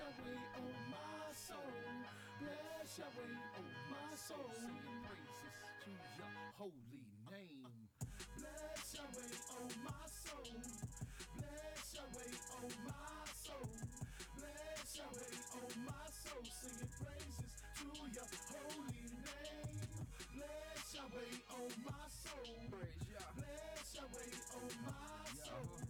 Yahweh, oh my soul. Bless Yahweh, oh my soul. Singing praises to your holy name. Bless Yahweh, oh my soul. Bless Yahweh, oh my soul. Bless Yahweh, oh my soul. Singing praises to your holy name. Bless Yahweh, oh my soul. Praise Yah. Bless Yahweh, oh my soul.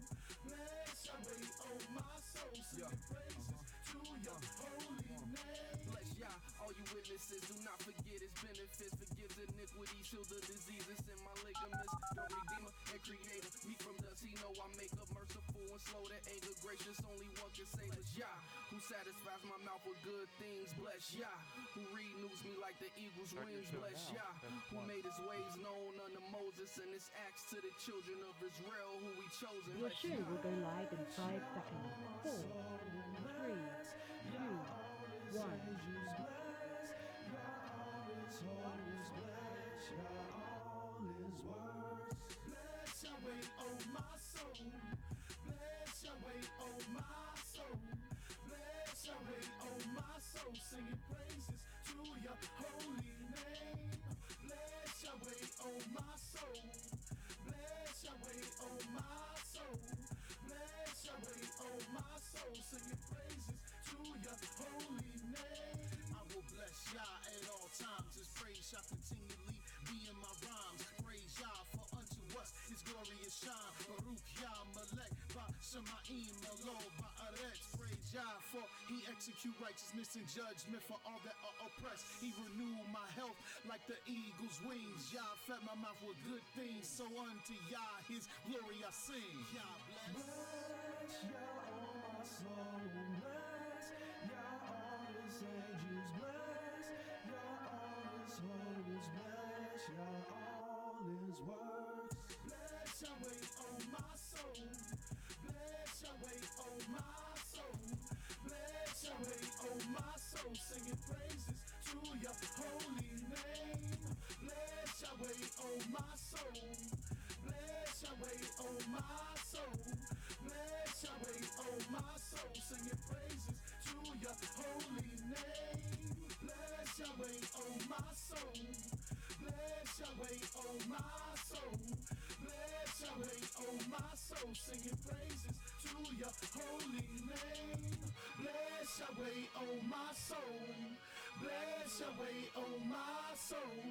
Bless Yahweh, oh my soul. Singing praises to your holy name. Bless Yah, all you witnesses, do not forget his benefits. Forgives iniquities, heal the diseases in my ligaments. The Redeemer and Creator, me from dust, he know I make up. Merciful and slow to anger, gracious, only one can save us. Yah, who satisfies my mouth with good things. Bless Yah, who renews me like the eagle's wings. Bless Yah, who made his ways known unto Moses and his acts to the children of Israel, who he chosen. Your show will go live in 5 seconds. 4, 3, 2, 1. Bless Yahweh, oh my soul. Bless Yahweh, oh my soul. Bless Yahweh, oh my soul. Singing praises to your holy name. Bless Yahweh, oh my soul. Bless Yahweh, oh my soul. Bless Yahweh, oh my soul. Singing praises to your holy name. I will bless Yah at all times. His praise shall continually be in my rhymes. Praise Yah, for unto us his glorious shine. Baruch Yah Malek ba Shema'im Elo Ba'aretz. Praise Yah, for he execute righteousness and judgment for all that are oppressed. He renewed my health like the eagle's wings. Yah fed my mouth with good things, so unto Yah his glory I sing. Yah bless. Bless Yah, all my soul. Bless Yah, all his angels. Bless Yah, all his holiness. Bless Yah, all his works. Bless Yahweh, oh my soul. Bless Yahweh, oh my soul. Bless Yahweh, oh my soul. Singing praises to your holy name. Bless Yahweh, oh my soul. Bless Yahweh, oh my soul. Bless Yahweh, oh my soul. Singing praises to your holy name. Bless Yahweh, oh my soul. Bless Yahweh, oh my soul. Bless Yahweh, oh my soul. Singing praises to your holy name. Bless Yahweh, oh my soul. Bless Yahweh, oh my soul.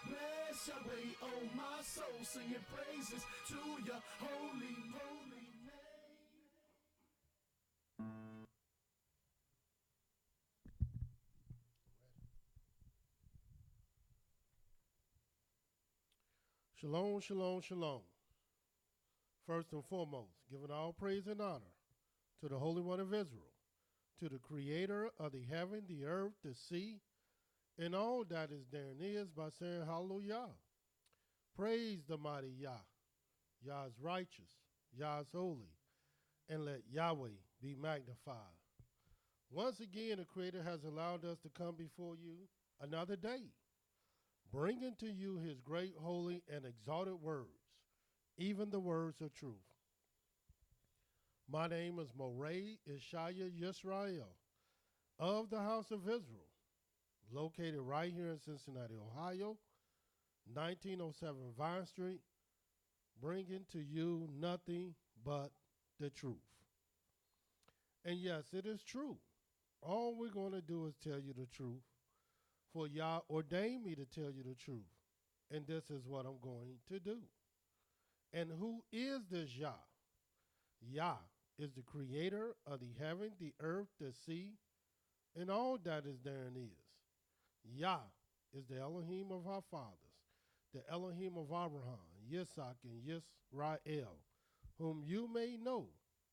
Bless Yahweh, oh my soul. Singing praises to your holy name. Shalom, shalom, shalom. First and foremost, giving all praise and honor to the Holy One of Israel, to the Creator of the heaven, the earth, the sea, and all that is therein is, by saying hallelujah. Praise the mighty Yah. Yah is righteous, Yah is holy, and let Yahweh be magnified. Once again, the Creator has allowed us to come before you another day, bringing to you his great, holy, and exalted words, even the words of truth. My name is Mowreh IshYAH YIsraEL of the house of Israel, located right here in Cincinnati, Ohio, 1907 Vine Street, bringing to you nothing but the truth. And yes, it is true. All we're going to do is tell you the truth, for Yah ordained me to tell you the truth, and this is what I'm going to do. And who is this Yah? Yah is the creator of the heaven, the earth, the sea, and all that is therein is. Yah is the Elohim of our fathers, the Elohim of Abraham, Yitzhak, and YIsraEL, whom you may know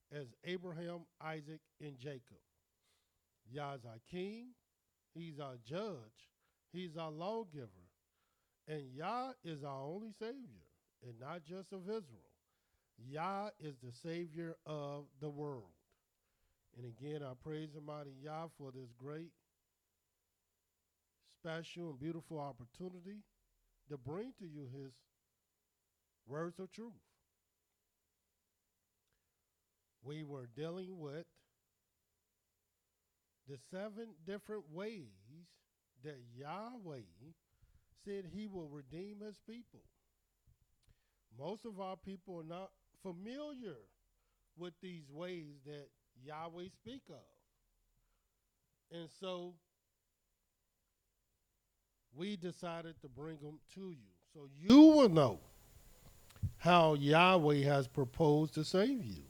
as Abraham, Isaac, and Jacob. Yah is our king, he's our judge, he's our lawgiver, and Yah is our only savior, and not just of Israel. Yah is the savior of the world. And again, I praise the mighty Yah for this great, special, and beautiful opportunity to bring to you his words of truth. We were dealing with the 7 different ways that Yahweh said he will redeem his people. Most of our people are not familiar with these ways that Yahweh speak of. And so we decided to bring them to you so you will know how Yahweh has proposed to save you.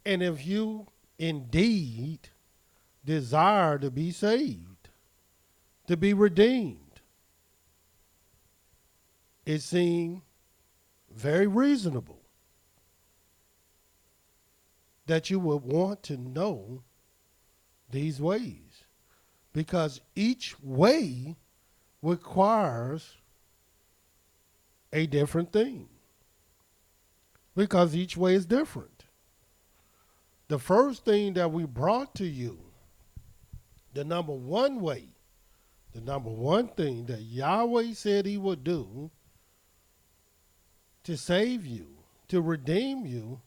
And if you indeed desire to be saved, to be redeemed, it seemed very reasonable that you would want to know these ways, because each way requires a different thing, because each way is different. The first thing that we brought to you, the number one way, the number one thing that Yahweh said he would do to save you, to redeem you,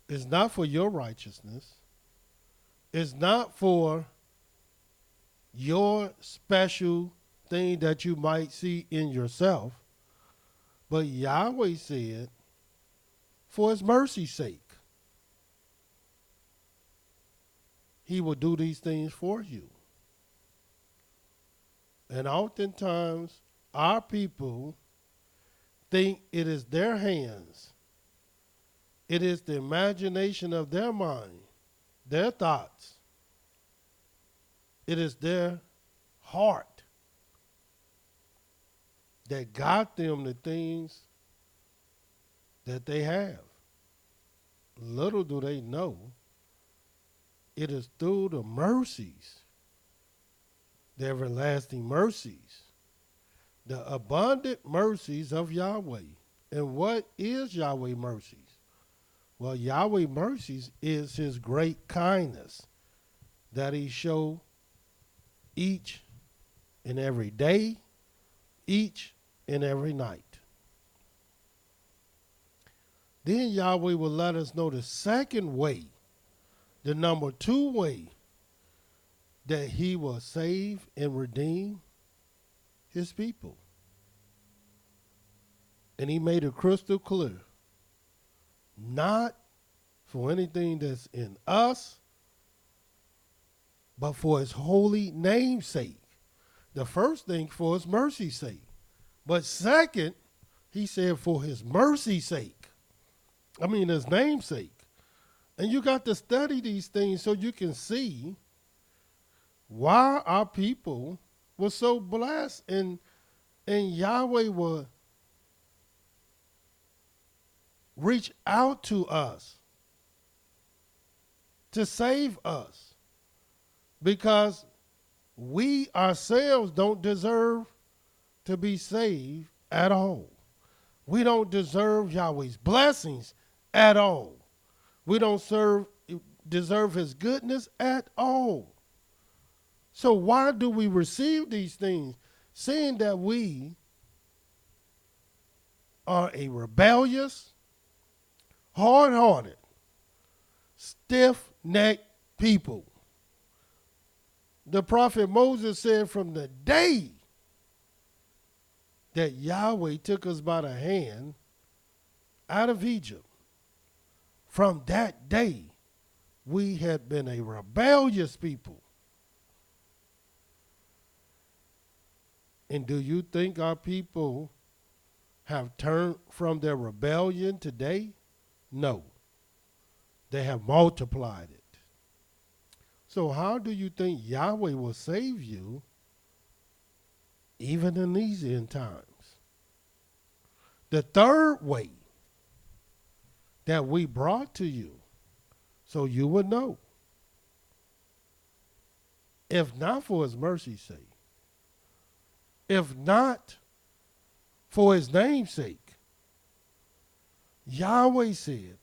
is not for your righteousness. It's not for your special thing that you might see in yourself. But Yahweh said, for his mercy's sake, he will do these things for you. And oftentimes, our people think it is their hands. It is the imagination of their mind, their thoughts. It is their heart that got them the things that they have. Little do they know, it is through the mercies, the everlasting mercies, the abundant mercies of Yahweh. And what is Yahweh mercies? Well, Yahweh mercies is his great kindness that he show each and every day, each and every night. Then Yahweh will let us know the second way, the number 2 way that he will save and redeem his people. And he made it crystal clear. Not for anything that's in us, but for his holy name's sake. The first thing, for his mercy's sake. But second, he said for his mercy's sake. I mean his name's sake. And you got to study these things so you can see why our people were so blessed, and Yahweh will reach out to us to save us, because we ourselves don't deserve to be saved at all. We don't deserve Yahweh's blessings at all. We don't deserve his goodness at all. So why do we receive these things, seeing that we are a rebellious, hard-hearted, stiff-necked people? The prophet Moses said, from the day that Yahweh took us by the hand out of Egypt, from that day, we had been a rebellious people. And do you think our people have turned from their rebellion today? No. They have multiplied it. So how do you think Yahweh will save you even in these end times? The third way that we brought to you, so you would know, if not for his mercy's sake, if not for his name's sake, Yahweh said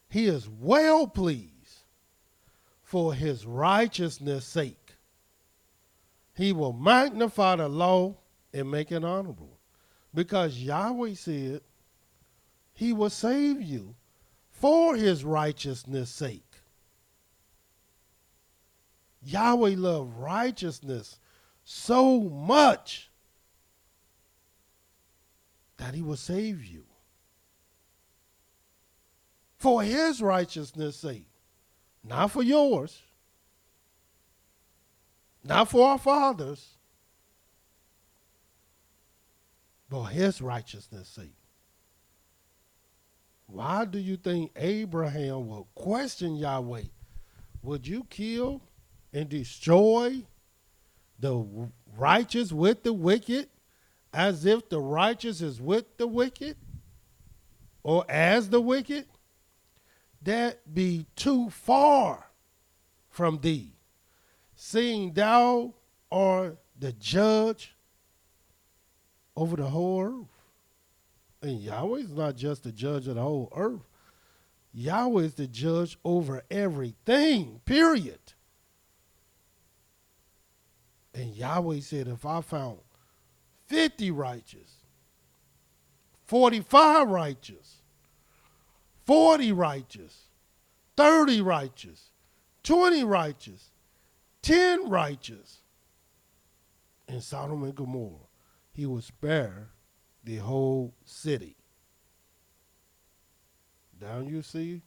he is well pleased for his righteousness' sake. He will magnify the law and make it honorable, because Yahweh said he will save you for his righteousness' sake. Yahweh loved righteousness so much that he will save you. For his righteousness' sake. Not for yours. Not for our fathers. But his righteousness' sake. Why do you think Abraham will question Yahweh? Would you kill and destroy the righteous with the wicked, as if the righteous is with the wicked, or as the wicked? That be too far from thee, seeing thou art the judge over the whole earth. And Yahweh is not just the judge of the whole earth. Yahweh is the judge over everything, period. And Yahweh said, if I found 50 righteous, 45 righteous, 40 righteous, 30 righteous, 20 righteous, 10 righteous in Sodom and Gomorrah, he will spare the whole city. Now you see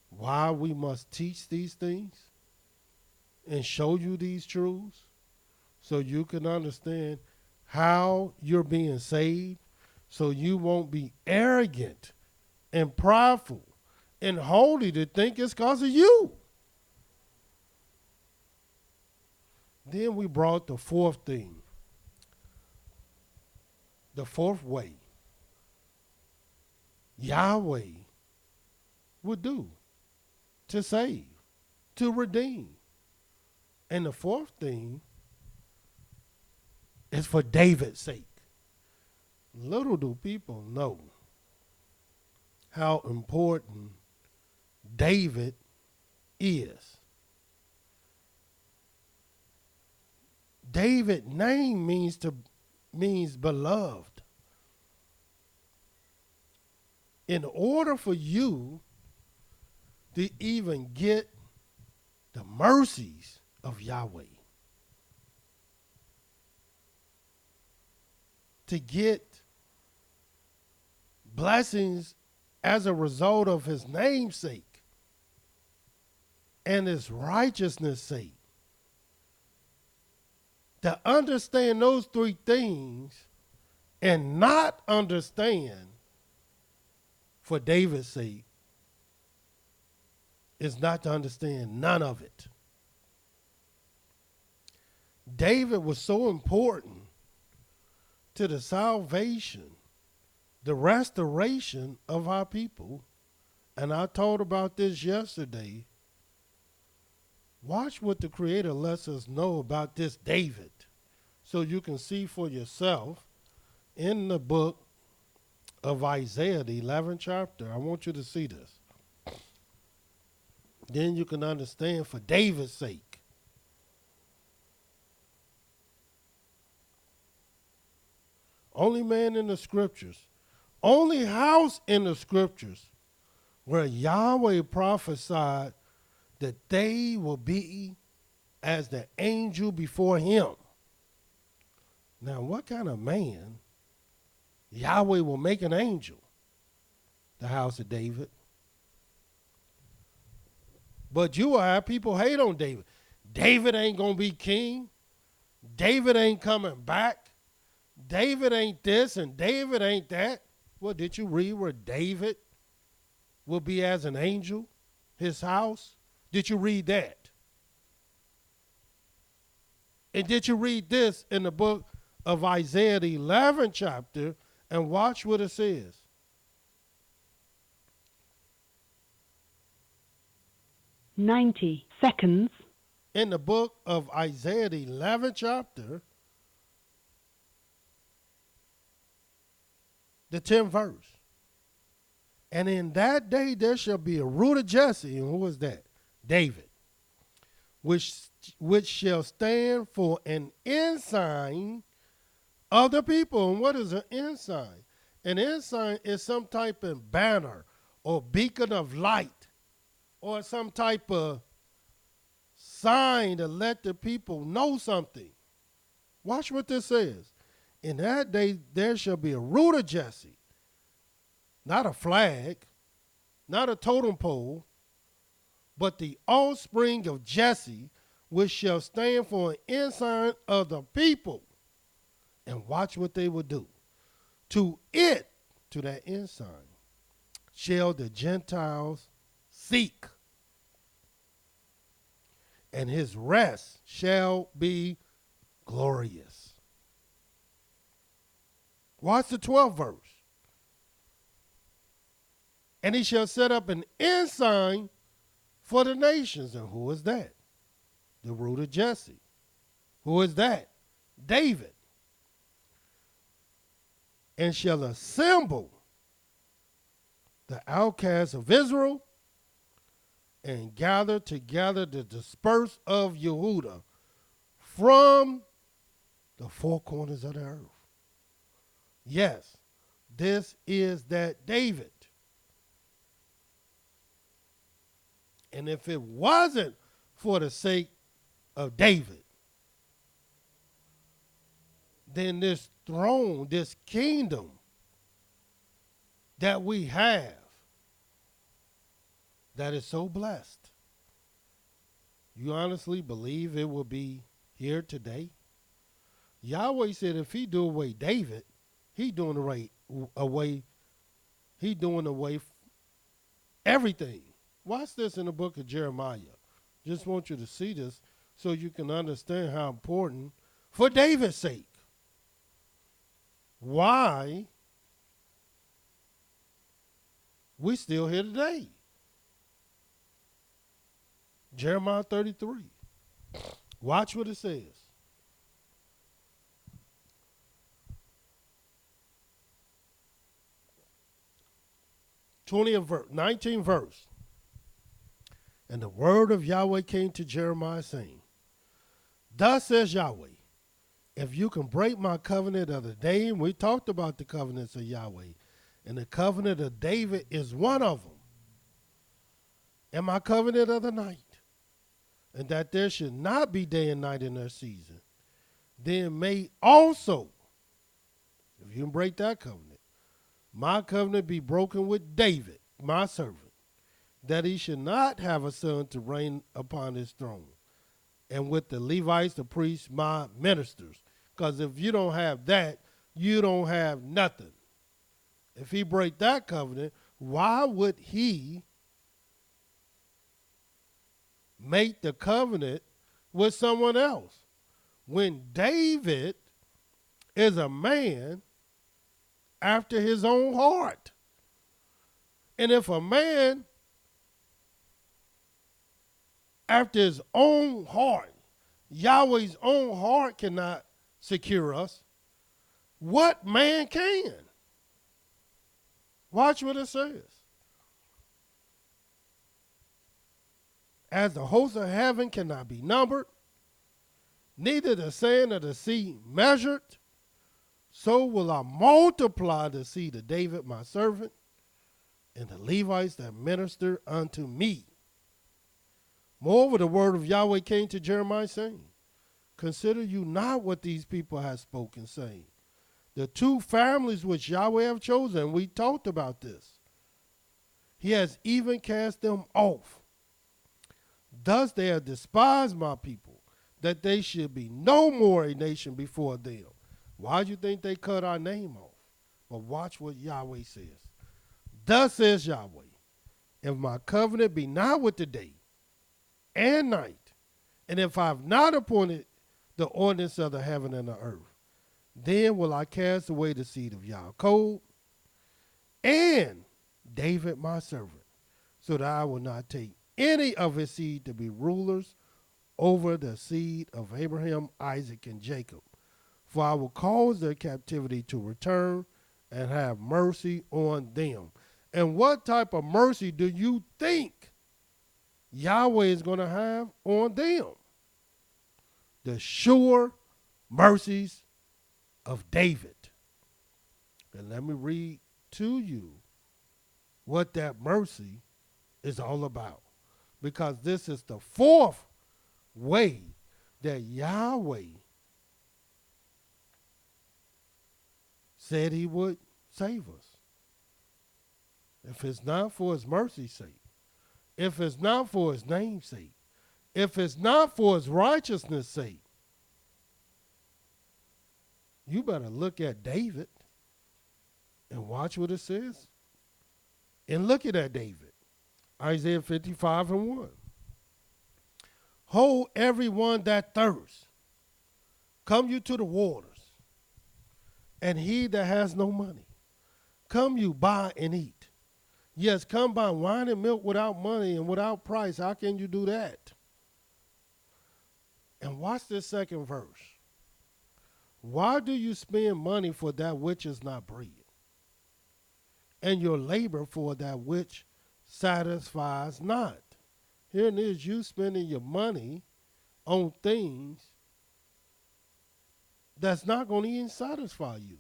why we must teach these things and show you these truths so you can understand how you're being saved, so you won't be arrogant and prideful and holy to think it's because of you. Then we brought the fourth thing, the fourth way Yahweh would do to save, to redeem. And the fourth thing is for David's sake. Little do people know how important David is. David's name means beloved. In order for you to even get the mercies of Yahweh, to get blessings as a result of his namesake and his righteousness' sake, to understand those three things and not understand for David's sake is not to understand none of it. David was so important to the salvation, the restoration of our people, and I talked about this yesterday. Watch what the Creator lets us know about this David so you can see for yourself in the book of Isaiah, the 11th chapter. I want you to see this. Then you can understand for David's sake. Only man in the scriptures, only house in the scriptures where Yahweh prophesied that they will be as the angel before him. Now, what kind of man Yahweh will make an angel? The house of David. But you will have people hate on David. David ain't going to be king. David ain't coming back. David ain't this and David ain't that. Well, did you read where David will be as an angel, his house? Did you read that? And did you read this in the book of Isaiah, the 11th chapter, and watch what it says? $90. In the book of Isaiah, the 11th chapter, the 10th verse. And in that day there shall be a root of Jesse. And who is that? David. Which shall stand for an ensign of the people. And what is an ensign? An ensign is some type of banner or beacon of light or some type of sign to let the people know something. Watch what this says. In that day there shall be a root of Jesse, not a flag, not a totem pole, but the offspring of Jesse, which shall stand for an ensign of the people. And watch what they will do. To it, to that ensign, shall the Gentiles seek, and his rest shall be glorious. Watch the 12th verse. And he shall set up an ensign for the nations. And who is that? The root of Jesse. Who is that? David. And shall assemble the outcasts of Israel and gather together the dispersed of Yehudah from the four corners of the earth. Yes, this is that David. And if it wasn't for the sake of David, then this throne, this kingdom that we have, that is so blessed, you honestly believe it will be here today? Yahweh said if he do away David, he doing away everything. Watch this in the book of Jeremiah. Just want you to see this so you can understand how important for David's sake. Why we still here today. Jeremiah 33. Watch what it says. 19th verse. And the word of Yahweh came to Jeremiah, saying, Thus says Yahweh, if you can break my covenant of the day, and we talked about the covenants of Yahweh, and the covenant of David is one of them, and my covenant of the night, and that there should not be day and night in their season, then may also, if you can break that covenant, my covenant be broken with David, my servant, that he should not have a son to reign upon his throne, and with the Levites, the priests, my ministers. Because if you don't have that, you don't have nothing. If he break that covenant, why would he make the covenant with someone else? When David is a man after his own heart. And if a man after his own heart, Yahweh's own heart cannot secure us, what man can? Watch what it says. As the hosts of heaven cannot be numbered, neither the sand of the sea measured, so will I multiply the seed of David my servant, and the Levites that minister unto me. Moreover, the word of Yahweh came to Jeremiah, saying, Consider you not what these people have spoken, saying, the two families which Yahweh have chosen, we talked about this, he has even cast them off. Thus they have despised my people, that they should be no more a nation before them. Why do you think they cut our name off? But watch what Yahweh says. Thus says Yahweh, if my covenant be not with the day and night, and if I have not appointed the ordinance of the heaven and the earth, then will I cast away the seed of Yaakov and David my servant, so that I will not take any of his seed to be rulers over the seed of Abraham, Isaac, and Jacob. For I will cause their captivity to return and have mercy on them. And what type of mercy do you think Yahweh is going to have on them? The sure mercies of David. And let me read to you what that mercy is all about. Because this is the fourth way that Yahweh said he would save us. If it's not for his mercy's sake, if it's not for his name's sake, if it's not for his righteousness' sake, you better look at David and watch what it says. And look at David. Isaiah 55 and 1. Ho, everyone that thirsts, come you to the waters, and he that has no money, come you buy and eat. Yes, come buy wine and milk without money and without price. How can you do that? And watch this second verse. Why do you spend money for that which is not bread, and your labor for that which satisfies not? Here it is, you spending your money on things that's not going to even satisfy you.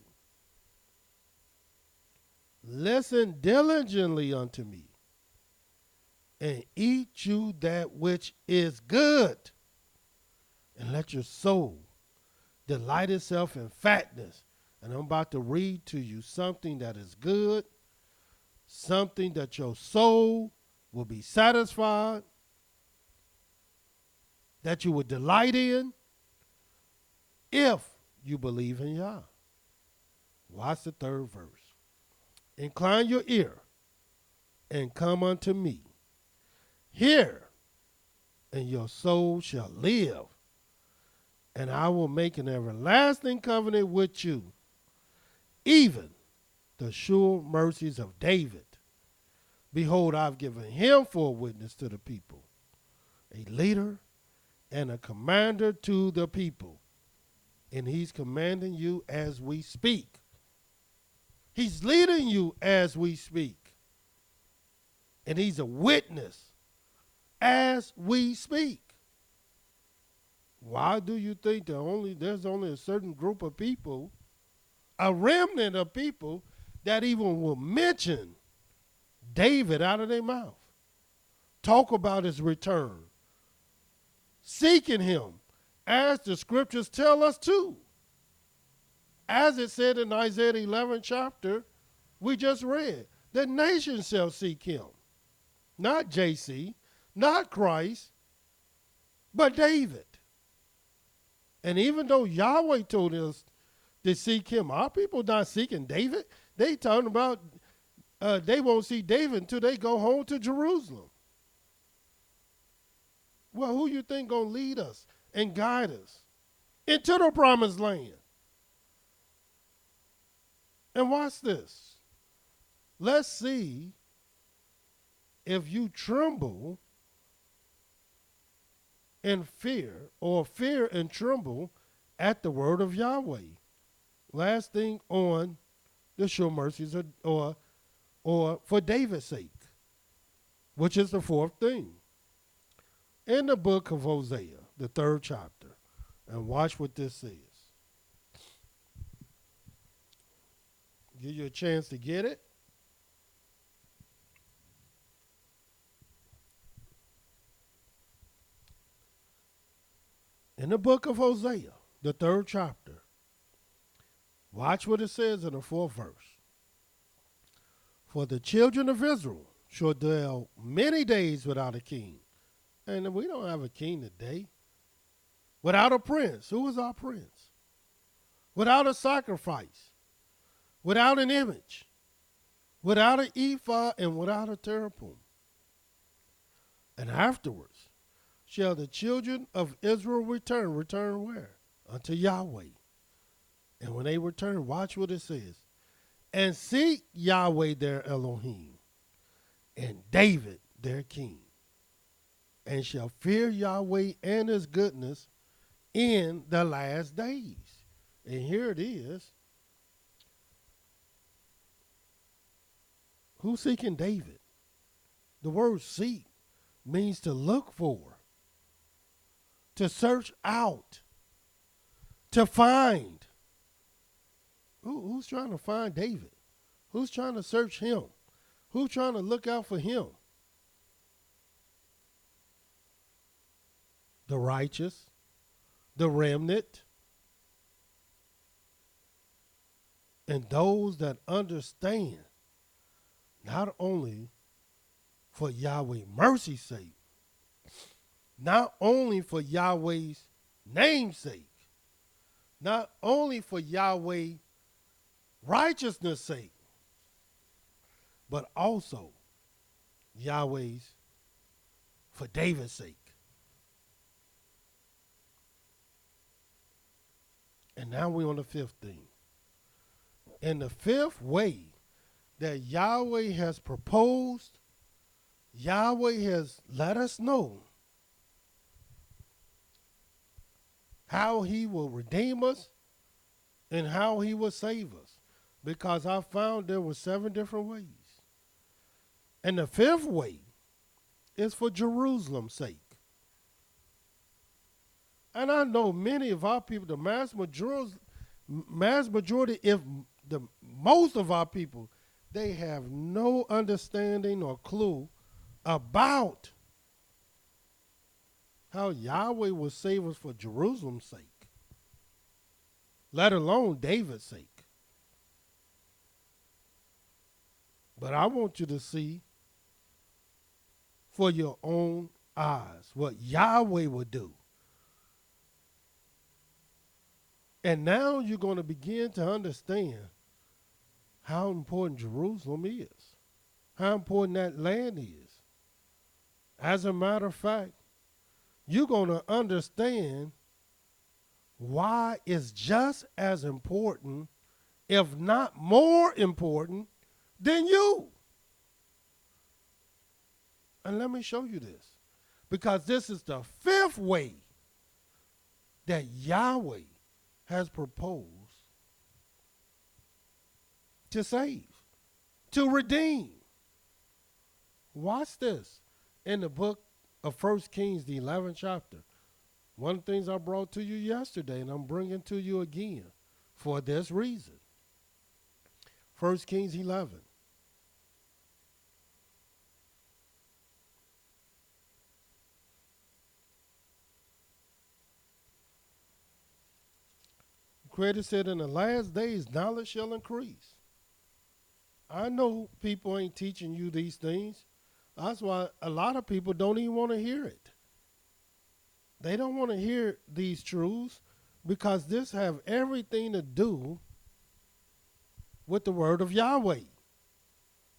Listen diligently unto me, and eat you that which is good, and let your soul delight itself in fatness. And I'm about to read to you something that is good, something that your soul will be satisfied, that you would delight in if you believe in Yah. Watch the third verse. Incline your ear and come unto me. Hear, and your soul shall live, and I will make an everlasting covenant with you, even the sure mercies of David. Behold, I've given him for a witness to the people, a leader and a commander to the people. And he's commanding you as we speak. He's leading you as we speak. And he's a witness as we speak. Why do you think that there's only a certain group of people, a remnant of people, that even will mention David out of their mouth? Talk about his return. Seeking him, as the scriptures tell us to. As it said in Isaiah 11 chapter, we just read, the nations shall seek him. Not JC, not Christ, but David. And even though Yahweh told us to seek him, our people not seeking David. They talking about they won't see David until they go home to Jerusalem. Well, who you think going to lead us and guide us into the promised land? And watch this. Let's see if you tremble in fear, or fear and tremble at the word of Yahweh. Last thing on the sure mercies, or for David's sake, which is the fourth thing. In the book of Hosea, the 3rd chapter, and watch what this says. Give you a chance to get it. In the book of Hosea, the 3rd chapter, watch what it says in the 4th verse. For the children of Israel shall dwell many days without a king. And we don't have a king today. Without a prince. Who is our prince? Without a sacrifice. Without an image. Without an ephod and without a teraphim. And afterwards shall the children of Israel return. Return where? Unto Yahweh. And when they return, watch what it says. And seek Yahweh their Elohim, and David their king, and shall fear Yahweh and his goodness in the last days. And here it is. Who's seeking David? The word seek means to look for, to search out, to find. Who's trying to find David? Who's trying to search him? Who's trying to look out for him? The righteous, the remnant, and those that understand not only for Yahweh's mercy's sake, not only for Yahweh's name's sake, not only for Yahweh's righteousness' sake, but also Yahweh's for David's sake. And now we're on the fifth thing. And the fifth way that Yahweh has proposed, Yahweh has let us know how he will redeem us and how he will save us. Because I found there were 7 different ways. And the fifth way is for Jerusalem's sake. And I know many of our people, the mass majority, if the most of our people, they have no understanding or clue about how Yahweh will save us for Jerusalem's sake, let alone David's sake. But I want you to see for your own eyes what Yahweh will do. And now you're going to begin to understand how important Jerusalem is, how important that land is. As a matter of fact, you're going to understand why it's just as important, if not more important, than you. And let me show you this, because this is the fifth way that Yahweh has proposed to save, to redeem. Watch this in the book of 1 Kings, the 11th chapter. One of the things I brought to you yesterday, and I'm bringing to you again for this reason. 1 Kings 11. The Creator said, in the last days, knowledge shall increase. I know people ain't teaching you these things. That's why a lot of people don't even want to hear it. They don't want to hear these truths because this have everything to do with the word of Yahweh.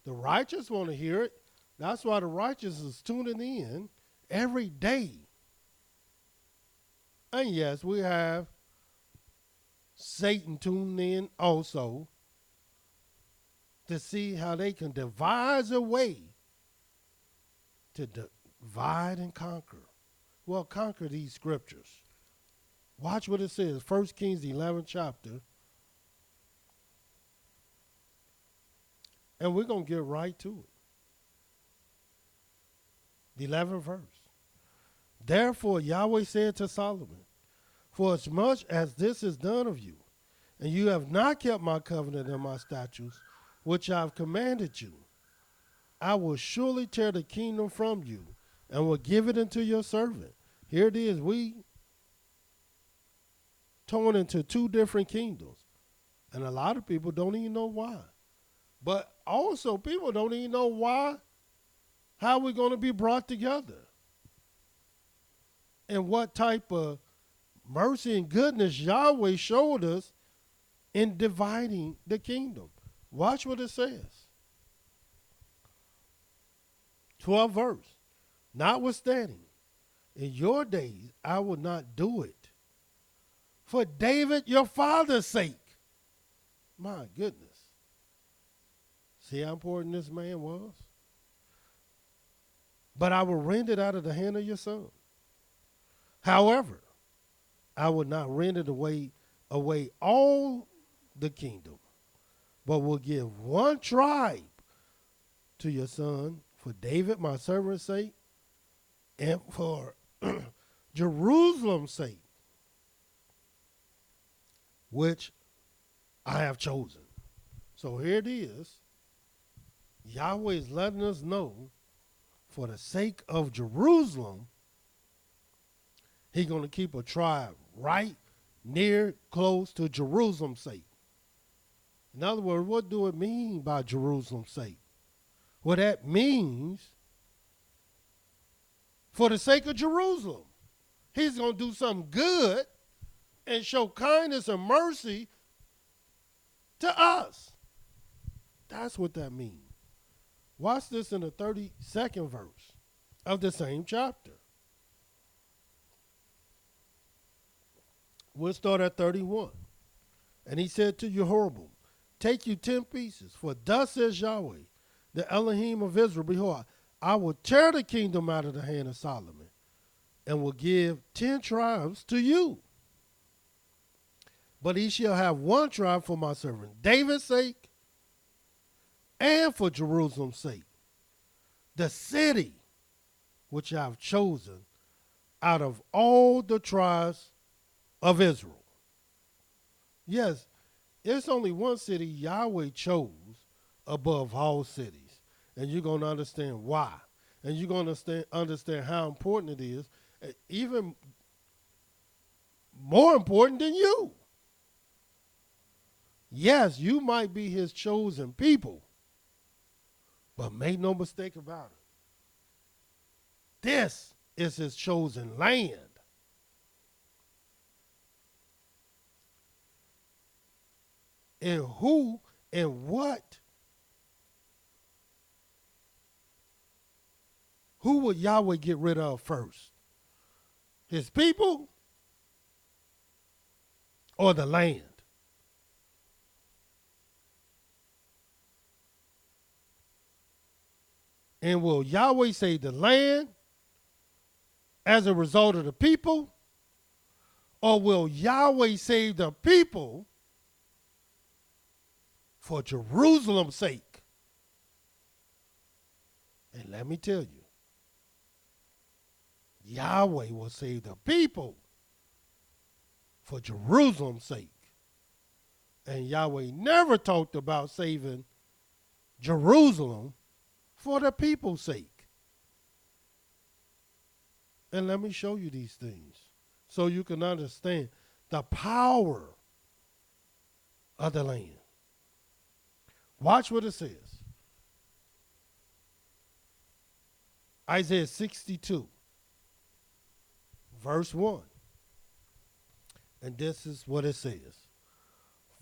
The righteous want to hear it. That's why the righteous is tuning in every day. And yes, we have Satan tuned in also to see how they can devise a way to divide and conquer. Well, conquer these scriptures. Watch what it says, 1 Kings, the 11th chapter. And we're going to get right to it. The 11th verse. Therefore, Yahweh said to Solomon, for as much as this is done of you, and you have not kept my covenant and my statutes, which I have commanded you, I will surely tear the kingdom from you and will give it into your servant. Here it is. We torn into 2 different kingdoms. And a lot of people don't even know why. But also people don't even know why, how we're going to be brought together. And what type of mercy and goodness Yahweh showed us in dividing the kingdom. Watch what it says. 12th verse. Notwithstanding, in your days I will not do it for David your father's sake. My goodness. See how important this man was? But I will rend it out of the hand of your son. However, I will not rend it away all the kingdom, but will give one tribe to your son for David my servant's sake and for Jerusalem's sake, which I have chosen. So here it is. Yahweh is letting us know, for the sake of Jerusalem, he's going to keep a tribe right near, close to Jerusalem's sake. In other words, what do it mean by Jerusalem's sake? Well, that means for the sake of Jerusalem, he's going to do something good and show kindness and mercy to us. That's what that means. Watch this in the 32nd verse of the same chapter. We'll start at 31. And he said to Jehoram, take you 10 pieces, for thus says Yahweh, the Elohim of Israel, behold, I will tear the kingdom out of the hand of Solomon, and will give 10 tribes to you. But he shall have one tribe for my servant David's sake, and for Jerusalem's sake, the city which I have chosen out of all the tribes of Israel. Yes, it's only one city Yahweh chose above all cities. And you're going to understand why. And you're going to understand how important it is, even more important than you. Yes, you might be his chosen people, but make no mistake about it. This is his chosen land. And who and what? Who would Yahweh get rid of first? His people or the land? And will Yahweh save the land as a result of the people? Or will Yahweh save the people for Jerusalem's sake? And let me tell you, Yahweh will save the people for Jerusalem's sake. And Yahweh never talked about saving Jerusalem for the people's sake. And let me show you these things so you can understand the power of the land. Watch what it says. Isaiah 62, verse 1. And this is what it says.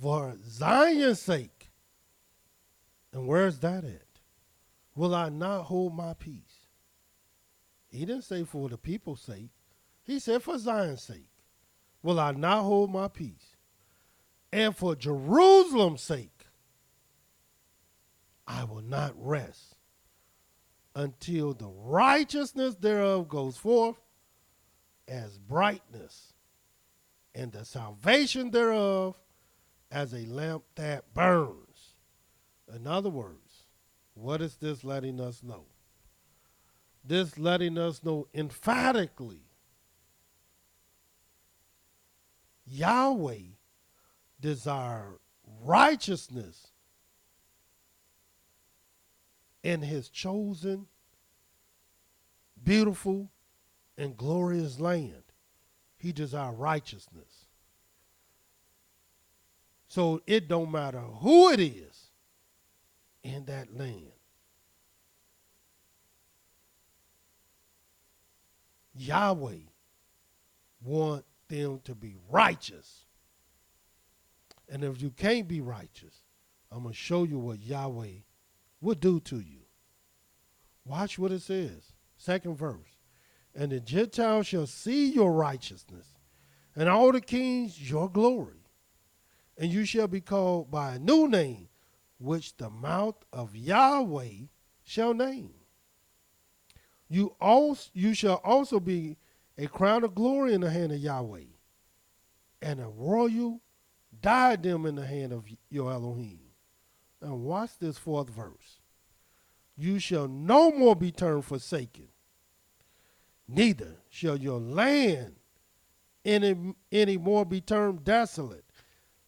For Zion's sake, and where's that at? Will I not hold my peace? He didn't say for the people's sake. He said for Zion's sake. Will I not hold my peace? And for Jerusalem's sake, I will not rest until the righteousness thereof goes forth as brightness, and the salvation thereof as a lamp that burns. In other words, what is this letting us know? This letting us know emphatically Yahweh desires righteousness in his chosen, beautiful, and glorious land. He desires righteousness. So it don't matter who it is in that land. Yahweh want them to be righteous. And if you can't be righteous, I'm going to show you what Yahweh will do to you. Watch what it says. Second verse. And the Gentiles shall see your righteousness, and all the kings your glory. And you shall be called by a new name, which the mouth of Yahweh shall name. You shall also be a crown of glory in the hand of Yahweh, and a royal diadem in the hand of your Elohim. And watch this fourth verse. You shall no more be termed forsaken, neither shall your land any more be termed desolate.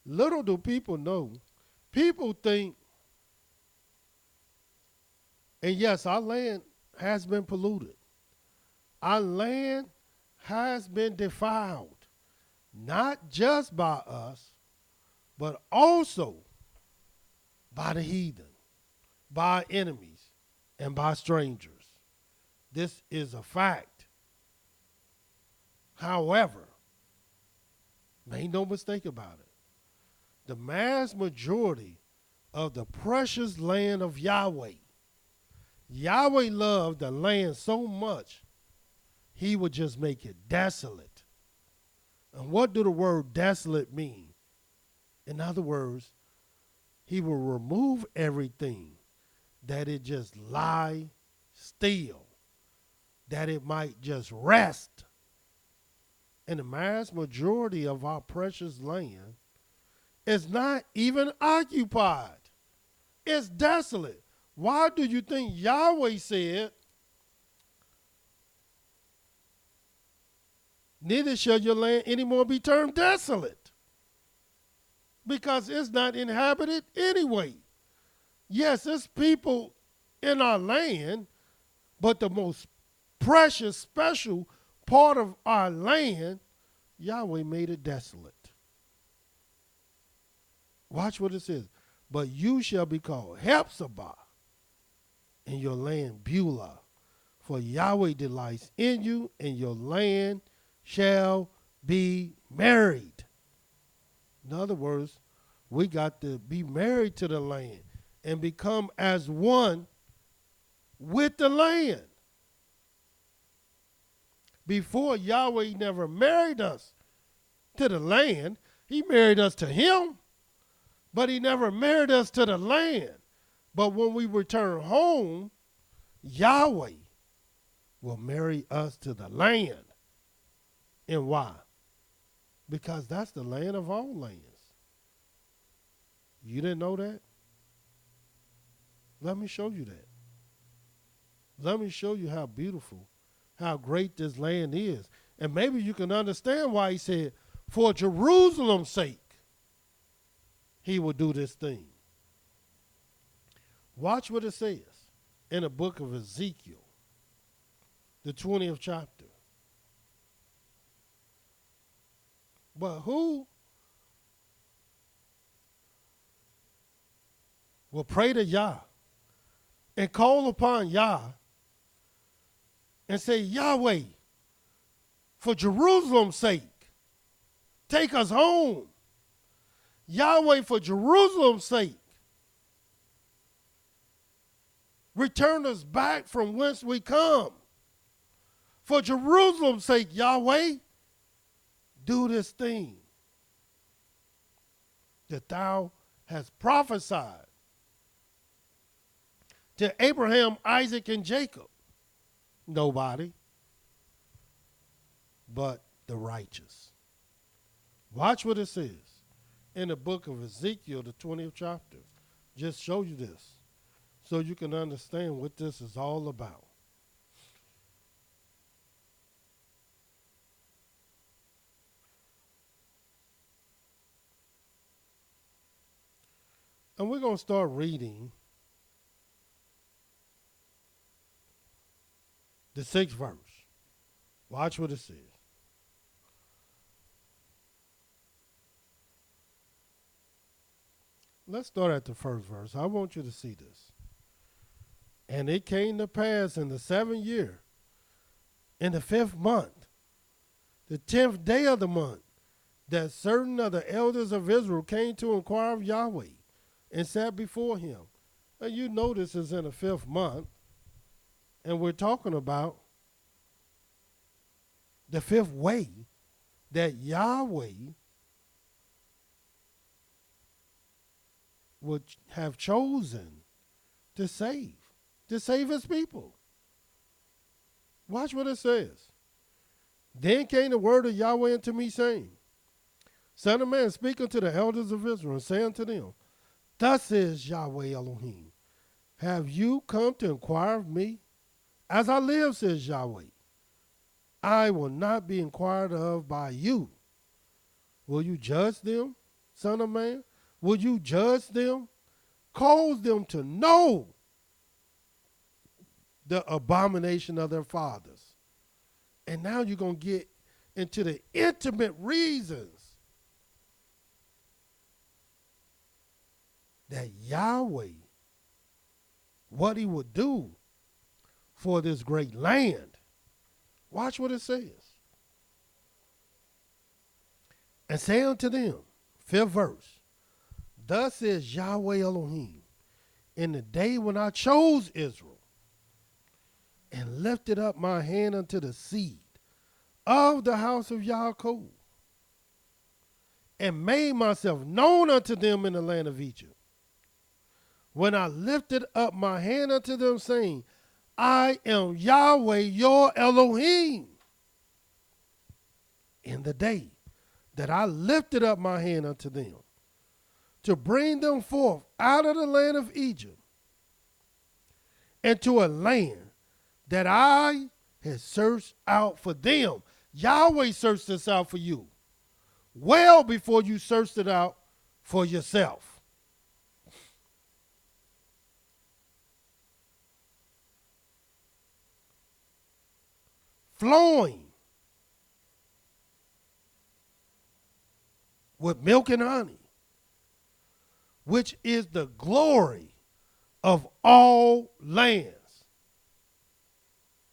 Little do people know, people think, and yes, our land has been polluted. Our land has been defiled, not just by us, but also by the heathen, by our enemies, and by strangers. This is a fact. However, make no mistake about it, the mass majority of the precious land of Yahweh, Yahweh loved the land so much, he would just make it desolate. And what do the word desolate mean? In other words, he will remove everything that it just lie still, that it might just rest. And the mass majority of our precious land is not even occupied. It's desolate. Why do you think Yahweh said, neither shall your land anymore be termed desolate? Because it's not inhabited anyway. Yes, it's people in our land, but the most precious, special part of our land, Yahweh made it desolate. Watch what it says. But you shall be called Hephzibah, and your land Beulah. For Yahweh delights in you, and your land shall be married. In other words, we got to be married to the land and become as one with the land. Before, Yahweh never married us to the land. He married us to him, but he never married us to the land. But when we return home, Yahweh will marry us to the land. And why? Because that's the land of all lands. You didn't know that? Let me show you that. Let me show you how beautiful, how great this land is. And maybe you can understand why he said, for Jerusalem's sake, he will do this thing. Watch what it says in the book of Ezekiel, the 20th chapter. But who will pray to Yah and call upon Yah and say, Yahweh, for Jerusalem's sake, take us home. Yahweh, for Jerusalem's sake, return us back from whence we come. For Jerusalem's sake, Yahweh, do this thing that thou hast prophesied to Abraham, Isaac, and Jacob. Nobody but the righteous. Watch what it says in the book of Ezekiel, the 20th chapter. Just show you this so you can understand what this is all about. And we're going to start reading the 6th verse. Watch what it says. Let's start at the first verse. I want you to see this. And it came to pass in the 7th year, in the 5th month, the 10th day of the month, that certain of the elders of Israel came to inquire of Yahweh and sat before him. And you notice it's in the 5th month, and we're talking about the 5th way that Yahweh would have chosen to save his people. Watch what it says. Then came the word of Yahweh unto me, saying, Son of man, speak unto the elders of Israel, and say unto them, Thus says Yahweh Elohim, have you come to inquire of me? As I live, says Yahweh, I will not be inquired of by you. Will you judge them? Son of man? Will you judge them? Cause them to know the abomination of their fathers. And now you're going to get into the intimate reasons that Yahweh, what he would do for this great land. Watch what it says. And say unto them, 5th verse, thus says Yahweh Elohim, in the day when I chose Israel and lifted up my hand unto the seed of the house of Yaakov and made myself known unto them in the land of Egypt, when I lifted up my hand unto them, saying, I am Yahweh your Elohim. In the day that I lifted up my hand unto them, to bring them forth out of the land of Egypt, into a land that I had searched out for them. Yahweh searched this out for you well before you searched it out for yourself. Flowing with milk and honey, which is the glory of all lands.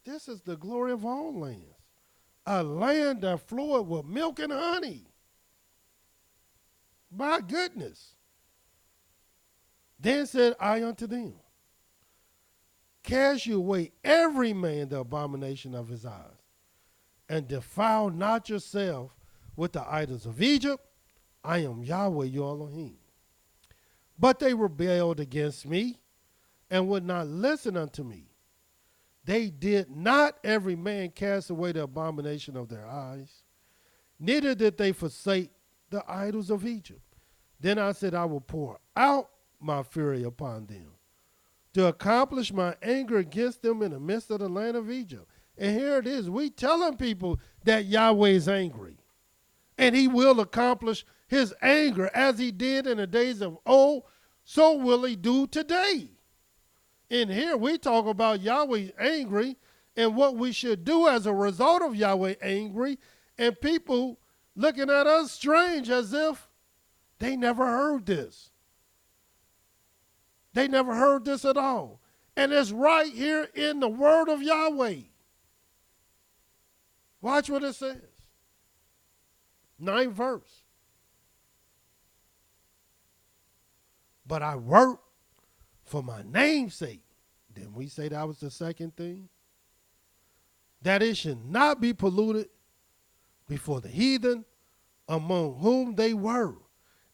This is the glory of all lands. A land that floweth with milk and honey. My goodness. Then said I unto them, cast you away every man the abomination of his eyes, and defile not yourself with the idols of Egypt. I am Yahweh your Elohim. But they rebelled against me, and would not listen unto me. They did not every man cast away the abomination of their eyes, neither did they forsake the idols of Egypt. Then I said, I will pour out my fury upon them, to accomplish my anger against them in the midst of the land of Egypt. And here it is. We telling people that Yahweh is angry. And he will accomplish his anger as he did in the days of old, so will he do today. In here we talk about Yahweh angry and what we should do as a result of Yahweh angry, and people looking at us strange as if they never heard this. They never heard this at all. And it's right here in the word of Yahweh. Watch what it says. 9th verse. But I work for my name's sake. Didn't we say that was the second thing? That it should not be polluted before the heathen, among whom they were,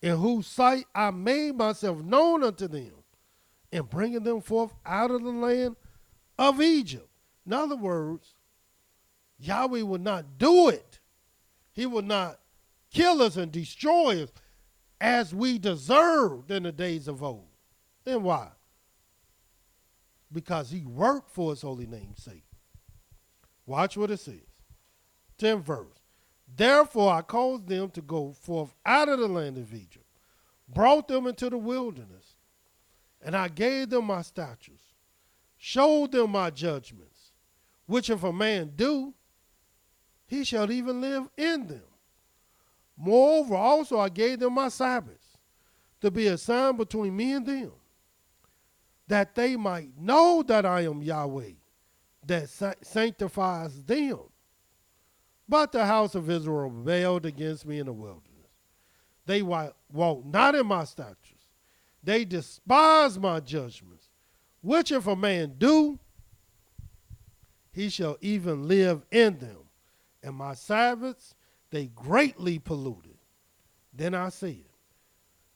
in whose sight I made myself known unto them, and bringing them forth out of the land of Egypt. In other words, Yahweh will not do it. He will not kill us and destroy us as we deserved in the days of old. And why? Because he worked for his holy name's sake. Watch what it says. 10th verse. Therefore I caused them to go forth out of the land of Egypt, brought them into the wilderness, and I gave them my statutes, showed them my judgments, which if a man do, he shall even live in them. Moreover, also I gave them my Sabbaths, to be a sign between me and them, that they might know that I am Yahweh, that sanctifies them. But the house of Israel rebelled against me in the wilderness. They walked not in my statutes. They despise my judgments, which if a man do, he shall even live in them. And my Sabbaths they greatly polluted. Then I said,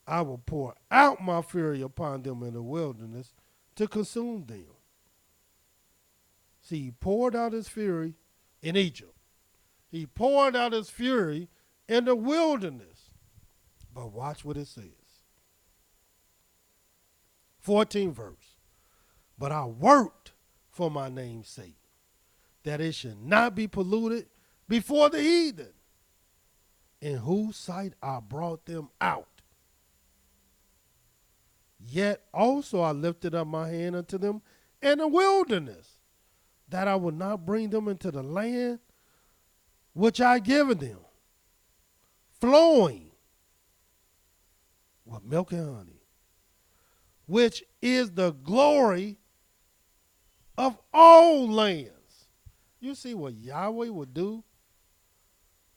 I will pour out my fury upon them in the wilderness to consume them. See, he poured out his fury in Egypt. He poured out his fury in the wilderness. But watch what it says. 14th verse. But I worked for my name's sake, that it should not be polluted before the heathen, in whose sight I brought them out. Yet also I lifted up my hand unto them in the wilderness, that I would not bring them into the land which I given them, flowing with milk and honey, which is the glory of all lands. You see what Yahweh would do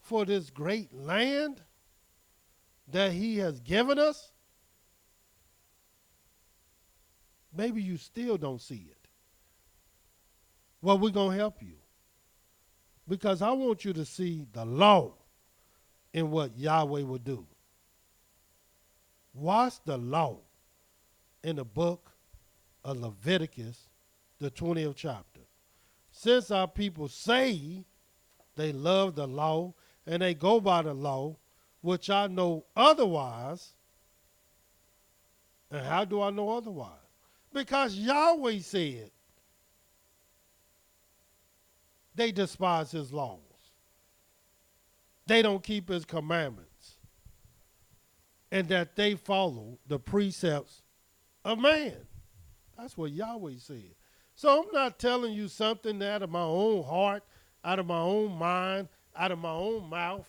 for this great land that he has given us? Maybe you still don't see it. Well, we're going to help you, because I want you to see the law in what Yahweh will do. Watch the law in the book of Leviticus, the 20th chapter. Since our people say they love the law and they go by the law, which I know otherwise. And how do I know otherwise? Because Yahweh said they despise his laws. They don't keep his commandments. And that they follow the precepts of man. That's what Yahweh said. So I'm not telling you something out of my own heart, out of my own mind, out of my own mouth.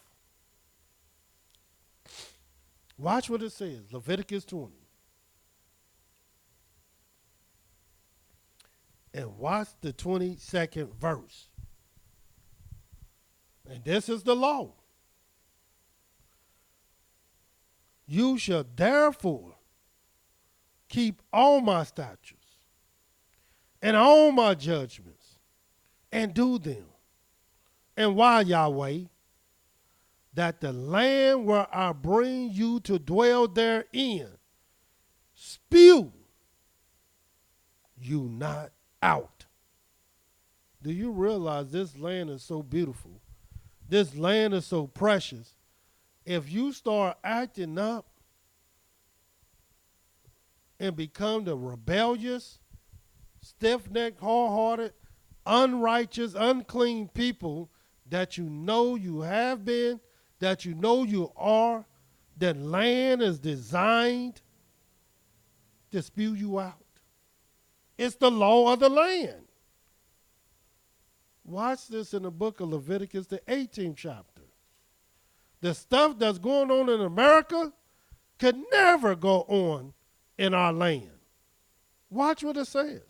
Watch what it says, Leviticus 20. And watch the 22nd verse. And this is the law. You shall therefore keep all my statutes and all my judgments and do them. And why, Yahweh? That the land where I bring you to dwell therein spew you not out. Do you realize this land is so beautiful? This land is so precious. If you start acting up and become the rebellious, stiff-necked, hard-hearted, unrighteous, unclean people that you know you have been, that you know you are, that land is designed to spew you out. It's the law of the land. Watch this in the book of Leviticus, the 18th chapter. The stuff that's going on in America could never go on in our land. Watch what it says.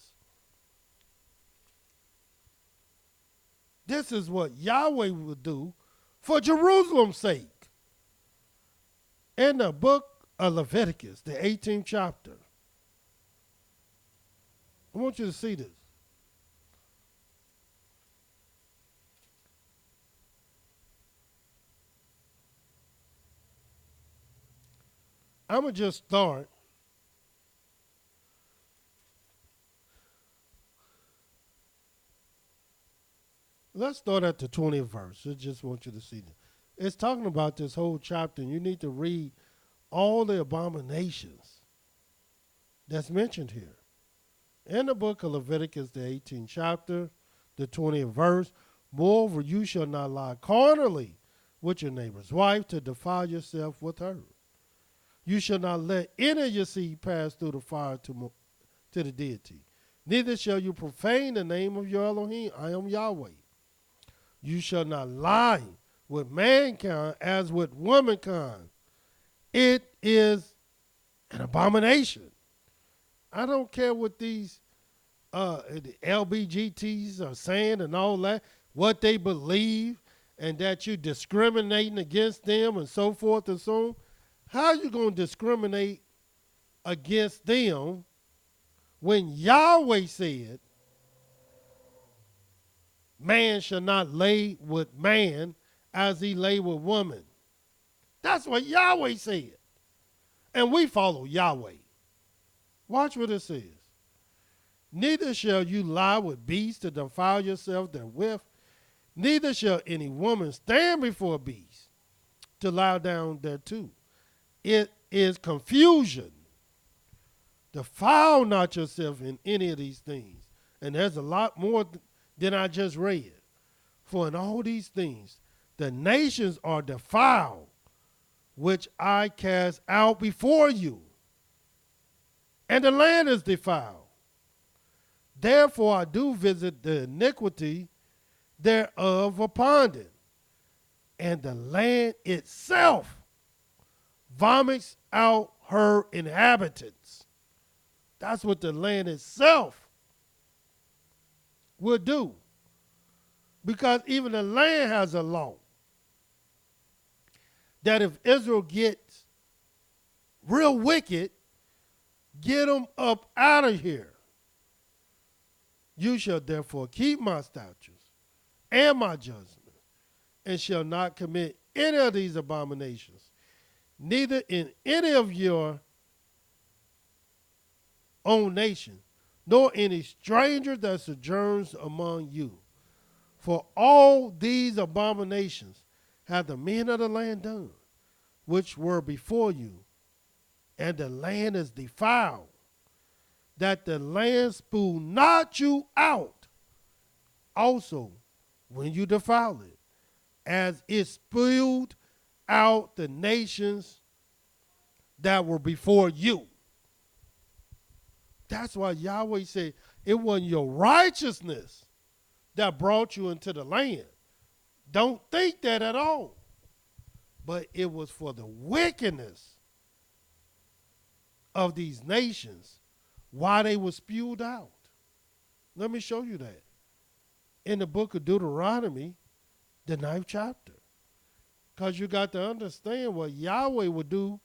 This is what Yahweh will do for Jerusalem's sake. In the book of Leviticus, the 18th chapter. I want you to see this. I'm going to just start. Let's start at the 20th verse. I just want you to see this. It's talking about this whole chapter, and you need to read all the abominations that's mentioned here. In the book of Leviticus, the 18th chapter, the 20th verse, moreover, you shall not lie carnally with your neighbor's wife to defile yourself with her. You shall not let any of your seed pass through the fire to the deity. Neither shall you profane the name of your Elohim. I am Yahweh. You shall not lie with mankind as with womankind. It is an abomination. I don't care what these the LBGTs are saying and all that, what they believe, and that you're discriminating against them and so forth and so on. How are you going to discriminate against them when Yahweh said, man shall not lay with man as he lay with woman? That's what Yahweh said. And we follow Yahweh. Watch what it says. Neither shall you lie with beasts to defile yourself therewith. Neither shall any woman stand before a beast to lie down thereto. It is confusion. Defile not yourself in any of these things. And there's a lot more than I just read. For in all these things, the nations are defiled, which I cast out before you. and the land is defiled. Therefore I do visit the iniquity thereof upon it, and the land itself vomits out her inhabitants. That's what the land itself will do. Because even the land has a law that if Israel gets real wicked, get them up out of here. You shall therefore keep my statutes and my judgments, and shall not commit any of these abominations, neither in any of your own nation, nor any stranger that sojourns among you. For all these abominations have the men of the land done, which were before you, and the land is defiled, that the land spew not you out also when you defile it, as it spewed out the nations that were before you. That's why Yahweh said it wasn't your righteousness that brought you into the land. Don't think that at all. But it was for the wickedness of these nations why they were spewed out. Let me show you that. In the book of Deuteronomy, the 9th chapter. Because you got to understand what Yahweh would do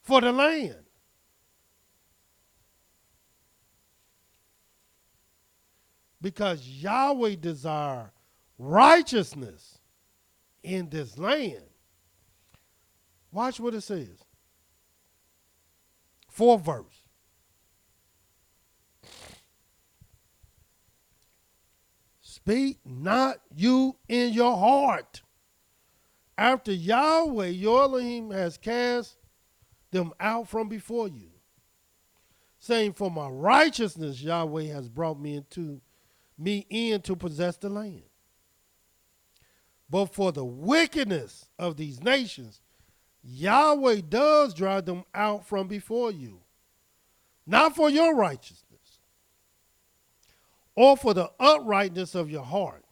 for the land. Because Yahweh desires righteousness in this land. Watch what it says. 4th verse. Speak not you in your heart, after Yahweh your Elohim has cast them out from before you, saying, for my righteousness Yahweh has brought me in to possess the land. But for the wickedness of these nations, Yahweh does drive them out from before you, not for your righteousness, or for the uprightness of your heart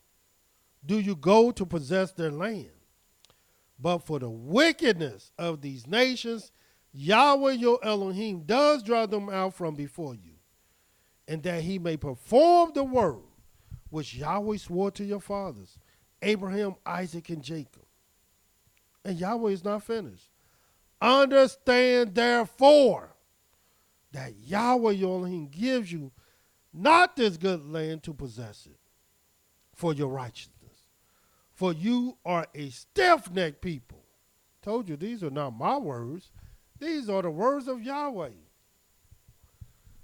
do you go to possess their land. But for the wickedness of these nations, Yahweh your Elohim does drive them out from before you, and that he may perform the word which Yahweh swore to your fathers, Abraham, Isaac, and Jacob. And Yahweh is not finished. Understand therefore that Yahweh your Elohim gives you not this good land to possess it for your righteousness. For you are a stiff-necked people. Told you these are not my words. These are the words of Yahweh.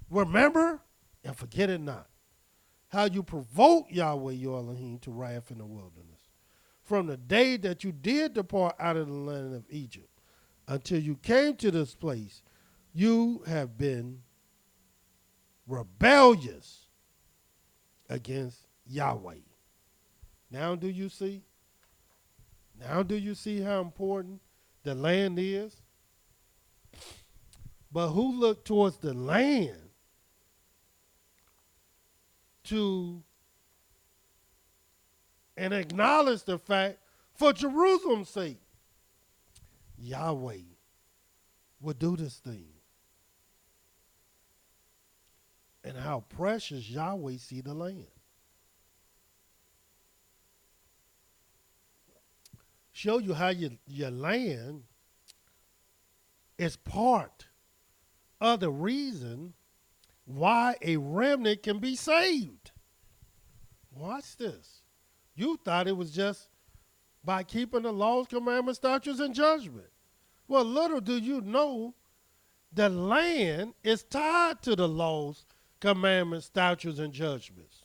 Remember and forget it not, how you provoked Yahweh your Elohim to wrath in the wilderness, from the day that you did depart out of the land of Egypt, until you came to this place. You have been rebellious against Yahweh. Now do you see? Now do you see how important the land is? But who looked towards the land to and acknowledge the fact for Jerusalem's sake, Yahweh would do this thing. And how precious Yahweh see the land. Show you how your land is part of the reason why a remnant can be saved. Watch this. You thought it was just by keeping the laws, commandments, statutes, and judgment. Well, little do you know, the land is tied to the laws, commandments, statutes, and judgments.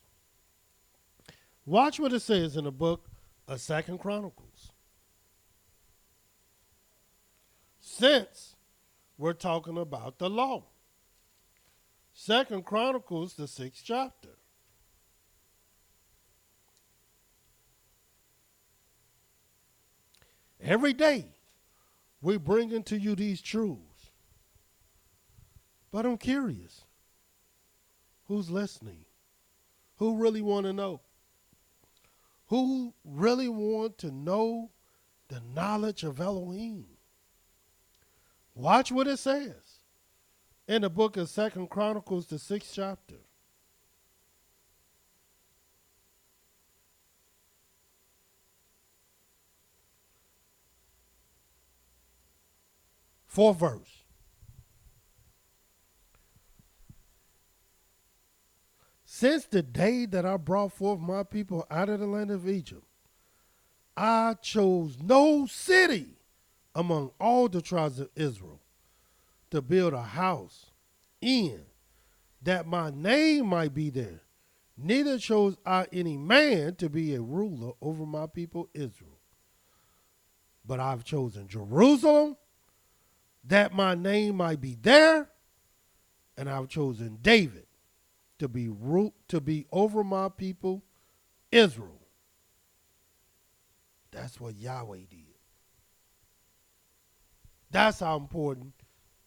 Watch what it says in the book of 2 Chronicles. Since we're talking about the law. 2 Chronicles, the 6th chapter. Every day, we bring into you these truths. But I'm curious. Who's listening? Who really want to know? Who really want to know the knowledge of Elohim? Watch what it says in the book of 2 Chronicles, the 6th chapter. Fourth verse. Since the day that I brought forth my people out of the land of Egypt, I chose no city among all the tribes of Israel to build a house in, that my name might be there. Neither chose I any man to be a ruler over my people Israel. But I've chosen Jerusalem, that my name might be there, and I've chosen David to be over my people Israel. That's what Yahweh did. That's how important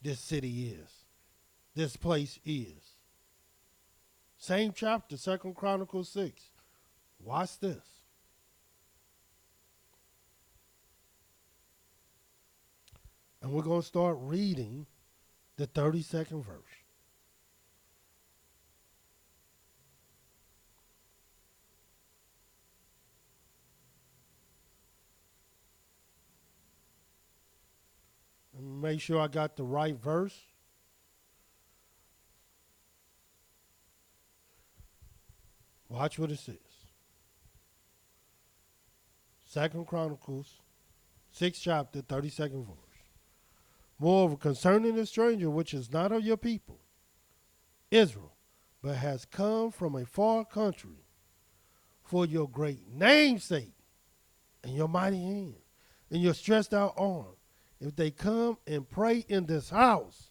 this city is. This place is. Same chapter, 2 Chronicles 6. Watch this. And we're going to start reading the 32nd verse. Make sure I got the right verse. Watch what it says. 2 Chronicles, 6th chapter, 32nd verse. Moreover, concerning the stranger which is not of your people, Israel, but has come from a far country, for your great name's sake, and your mighty hand, and your stretched out arm, if they come and pray in this house,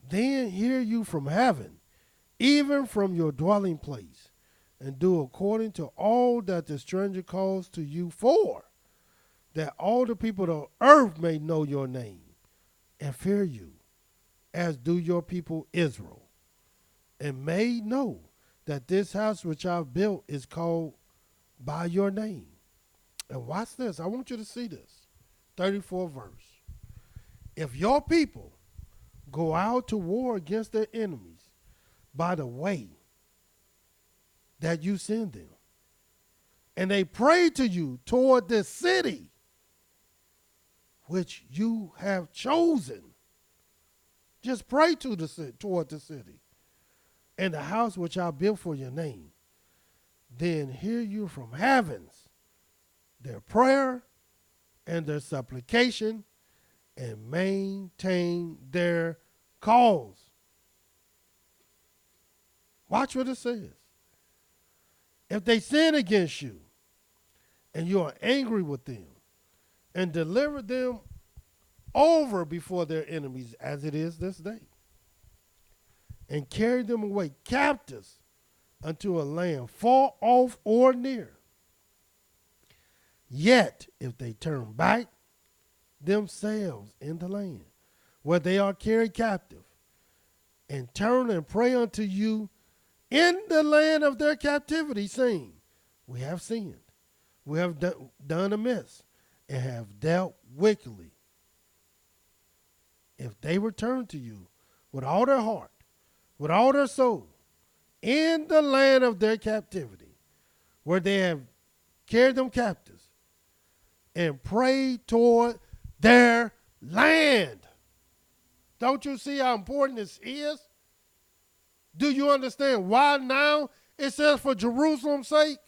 then hear you from heaven, even from your dwelling place, and do according to all that the stranger calls to you for, that all the people of earth may know your name and fear you, as do your people Israel, and may know that this house which I've built is called by your name. And watch this. I want you to see this. 34th verse. If your people go out to war against their enemies by the way that you send them, and they pray to you toward this city which you have chosen, just pray to toward the city, and the house which I built for your name, then hear you from heavens their prayer and their supplication, and maintain their cause. Watch what it says. If they sin against you, and you are angry with them, and deliver them over before their enemies, as it is this day, and carry them away captives unto a land far off or near, yet, if they turn back themselves in the land where they are carried captive, and turn and pray unto you in the land of their captivity, saying, we have sinned, we have done amiss, and have dealt wickedly. If they return to you with all their heart, with all their soul, in the land of their captivity, where they have carried them captives, and pray toward their land. Don't you see how important this is? Do you understand why now it says for Jerusalem's sake,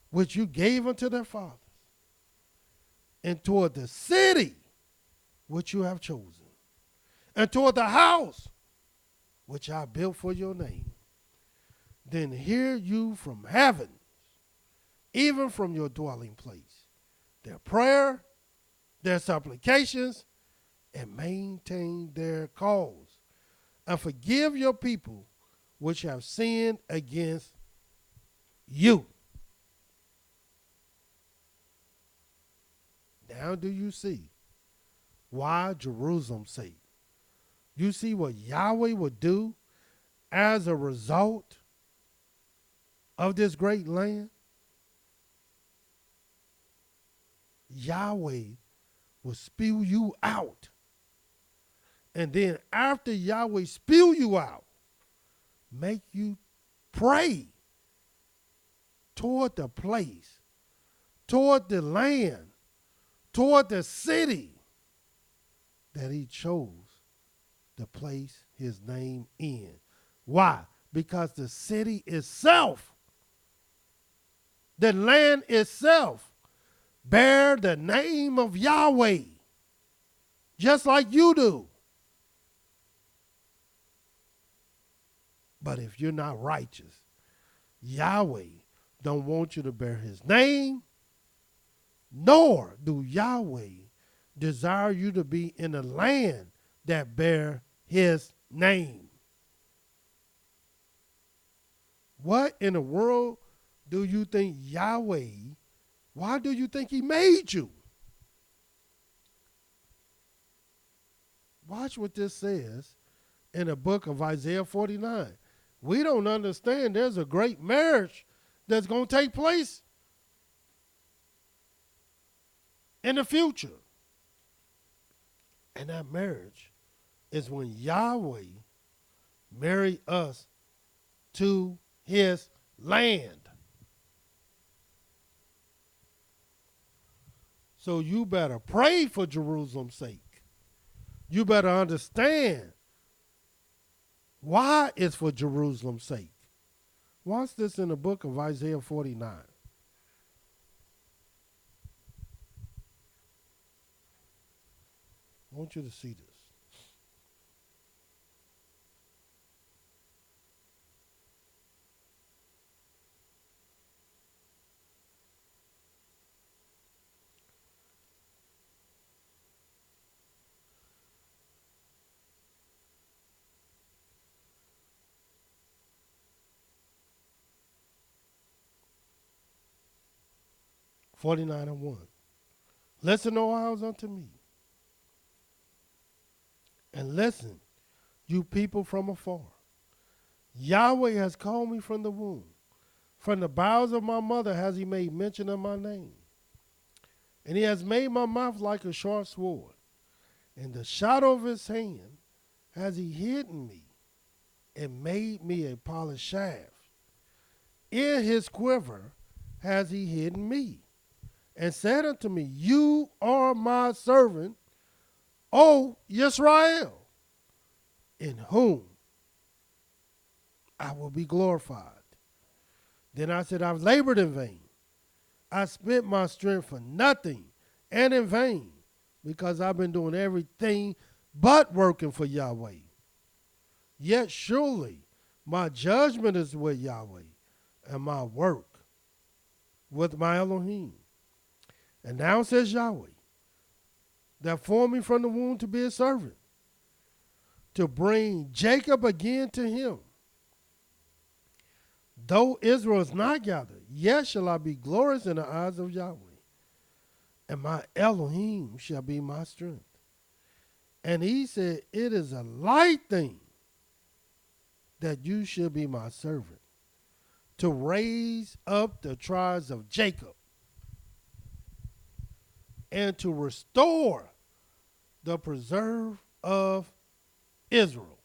which you gave unto their fathers, and toward the city which you have chosen, and toward the house which I built for your name, then hear you from heaven, even from your dwelling place, their prayer, their supplications, and maintain their cause, and forgive your people which have sinned against you. Now do you see Why? Jerusalem's sake. You see what Yahweh would do as a result of this great land? Yahweh will spew you out. And then after Yahweh spew you out, make you pray toward the place, toward the land, toward the city that he chose to place his name in. Why? Because the city itself, the land itself, bear the name of Yahweh, just like you do. But if you're not righteous, Yahweh don't want you to bear his name, nor do Yahweh desire you to be in a land that bear his name. What in the world do you think Yahweh, why do you think he made you? Watch what this says in the book of Isaiah 49. We don't understand there's a great marriage that's going to take place in the future. And that marriage is when Yahweh marry us to his land. So you better pray for Jerusalem's sake. You better understand why it's for Jerusalem's sake. Watch this in the book of Isaiah 49. I want you to see this. (49:1). Listen, O house, unto me, and listen, you people from afar. Yahweh has called me from the womb. From the bowels of my mother has he made mention of my name. And he has made my mouth like a sharp sword. In the shadow of his hand has he hidden me and made me a polished shaft. In his quiver has he hidden me and said unto me, you are my servant, O YIsraEL, in whom I will be glorified. Then I said, I've labored in vain. I spent my strength for nothing and in vain, because I've been doing everything but working for Yahweh. Yet surely my judgment is with Yahweh, and my work with my Elohim. And now says Yahweh, that formed me from the womb to be a servant, to bring Jacob again to him. Though Israel is not gathered, yet shall I be glorious in the eyes of Yahweh, and my Elohim shall be my strength. And he said, it is a light thing that you should be my servant, to raise up the tribes of Jacob, and to restore the preserve of Israel.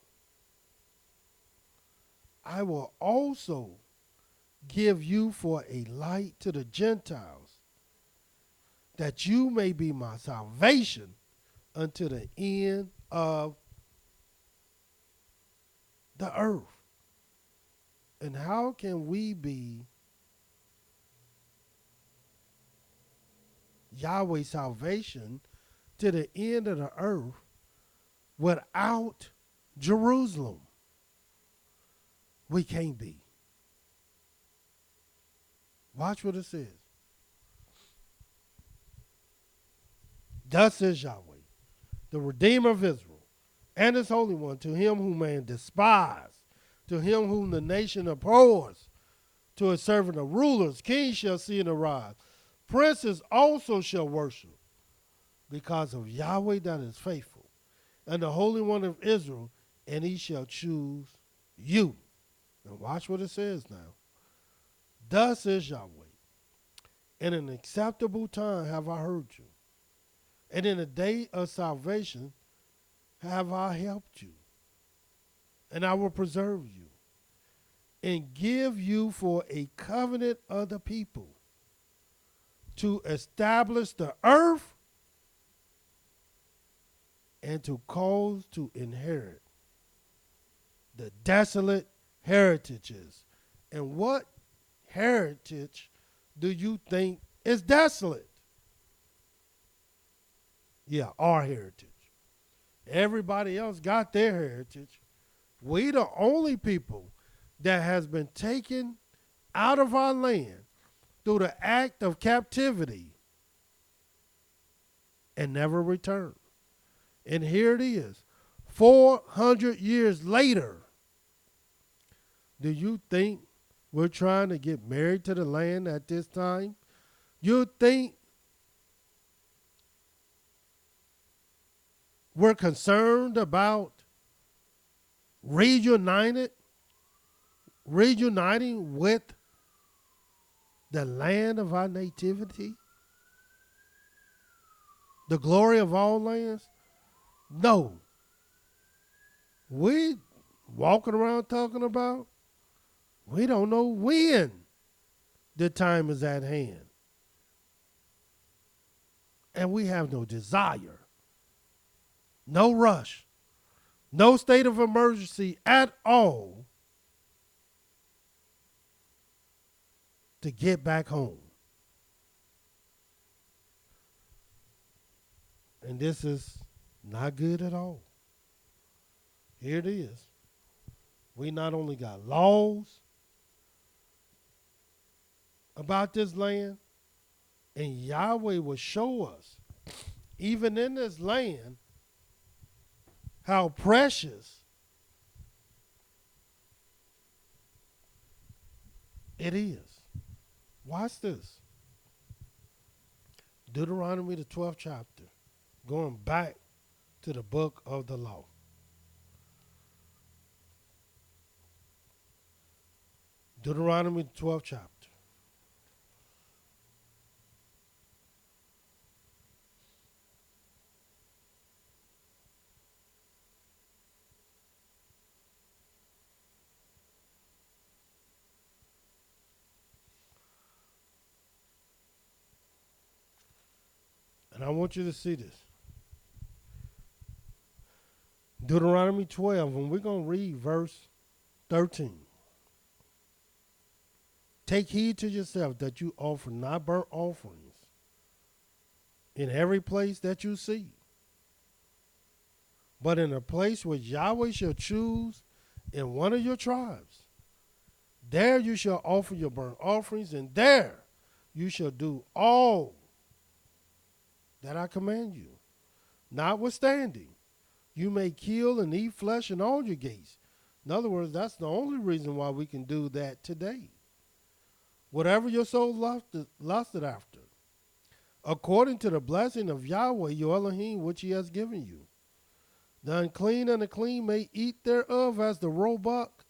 I will also give you for a light to the Gentiles, that you may be my salvation unto the end of the earth. And how can we be Yahweh's salvation to the end of the earth without Jerusalem? We can't be. Watch what it says. Thus says Yahweh, the Redeemer of Israel, and his Holy One, to him whom man despise, to him whom the nation abhors, to his servant of rulers, kings shall see and arise. Princes also shall worship. because of Yahweh that is faithful, and the Holy One of Israel, and he shall choose you. Now watch what it says now. Thus is Yahweh. In an acceptable time have I heard you, and in a day of salvation have I helped you, and I will preserve you, and give you for a covenant of the people, to establish the earth and to cause to inherit the desolate heritages. And what heritage do you think is desolate? Yeah, our heritage. Everybody else got their heritage. We the only people that has been taken out of our land through the act of captivity and never returned. And here it is, 400 years later. Do you think we're trying to get married to the land at this time? You think we're concerned about reuniting with the land of our nativity? The glory of all lands? No. We walking around talking about, we don't know when the time is at hand. And we have no desire, no rush, no state of emergency at all to get back home. And this is not good at all. Here it is. We not only got laws about this land, and Yahweh will show us, even in this land, how precious it is. Watch this. Deuteronomy, the 12th chapter, going back to the book of the law. Deuteronomy, the 12th chapter. And I want you to see this. Deuteronomy 12, and we're going to read verse 13. Take heed to yourself that you offer not burnt offerings in every place that you see, but in a place which Yahweh shall choose in one of your tribes. There you shall offer your burnt offerings, and there you shall do all that I command you. Notwithstanding, you may kill and eat flesh in all your gates. In other words, that's the only reason why we can do that today. Whatever your soul lusted after, according to the blessing of Yahweh your Elohim, which he has given you. The unclean and the clean may eat thereof as the roebuck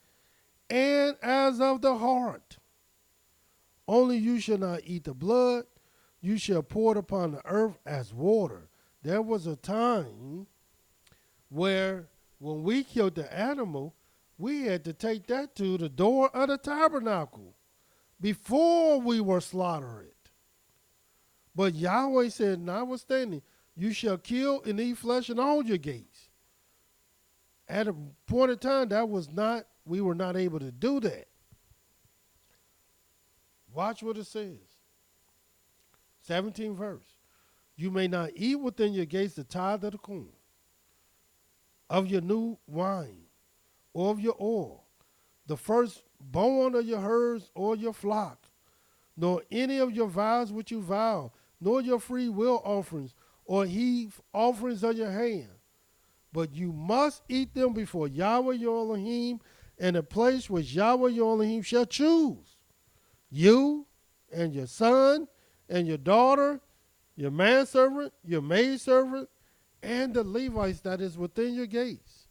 and as of the hart. Only you shall not eat the blood. You shall pour it upon the earth as water. There was a time where when we killed the animal, we had to take that to the door of the tabernacle before we were slaughtered it. But Yahweh said, notwithstanding, you shall kill and eat flesh in all your gates. At a point in time, we were not able to do that. Watch what it says. 17th verse. You may not eat within your gates the tithe of the corn, of your new wine, or of your oil, the firstborn of your herds or your flock, nor any of your vows which you vow, nor your free will offerings, or heave offerings of your hand. But you must eat them before Yahweh your Elohim in a place which Yahweh your Elohim shall choose. You and your son and your daughter your manservant, your maidservant, and the Levites that is within your gates.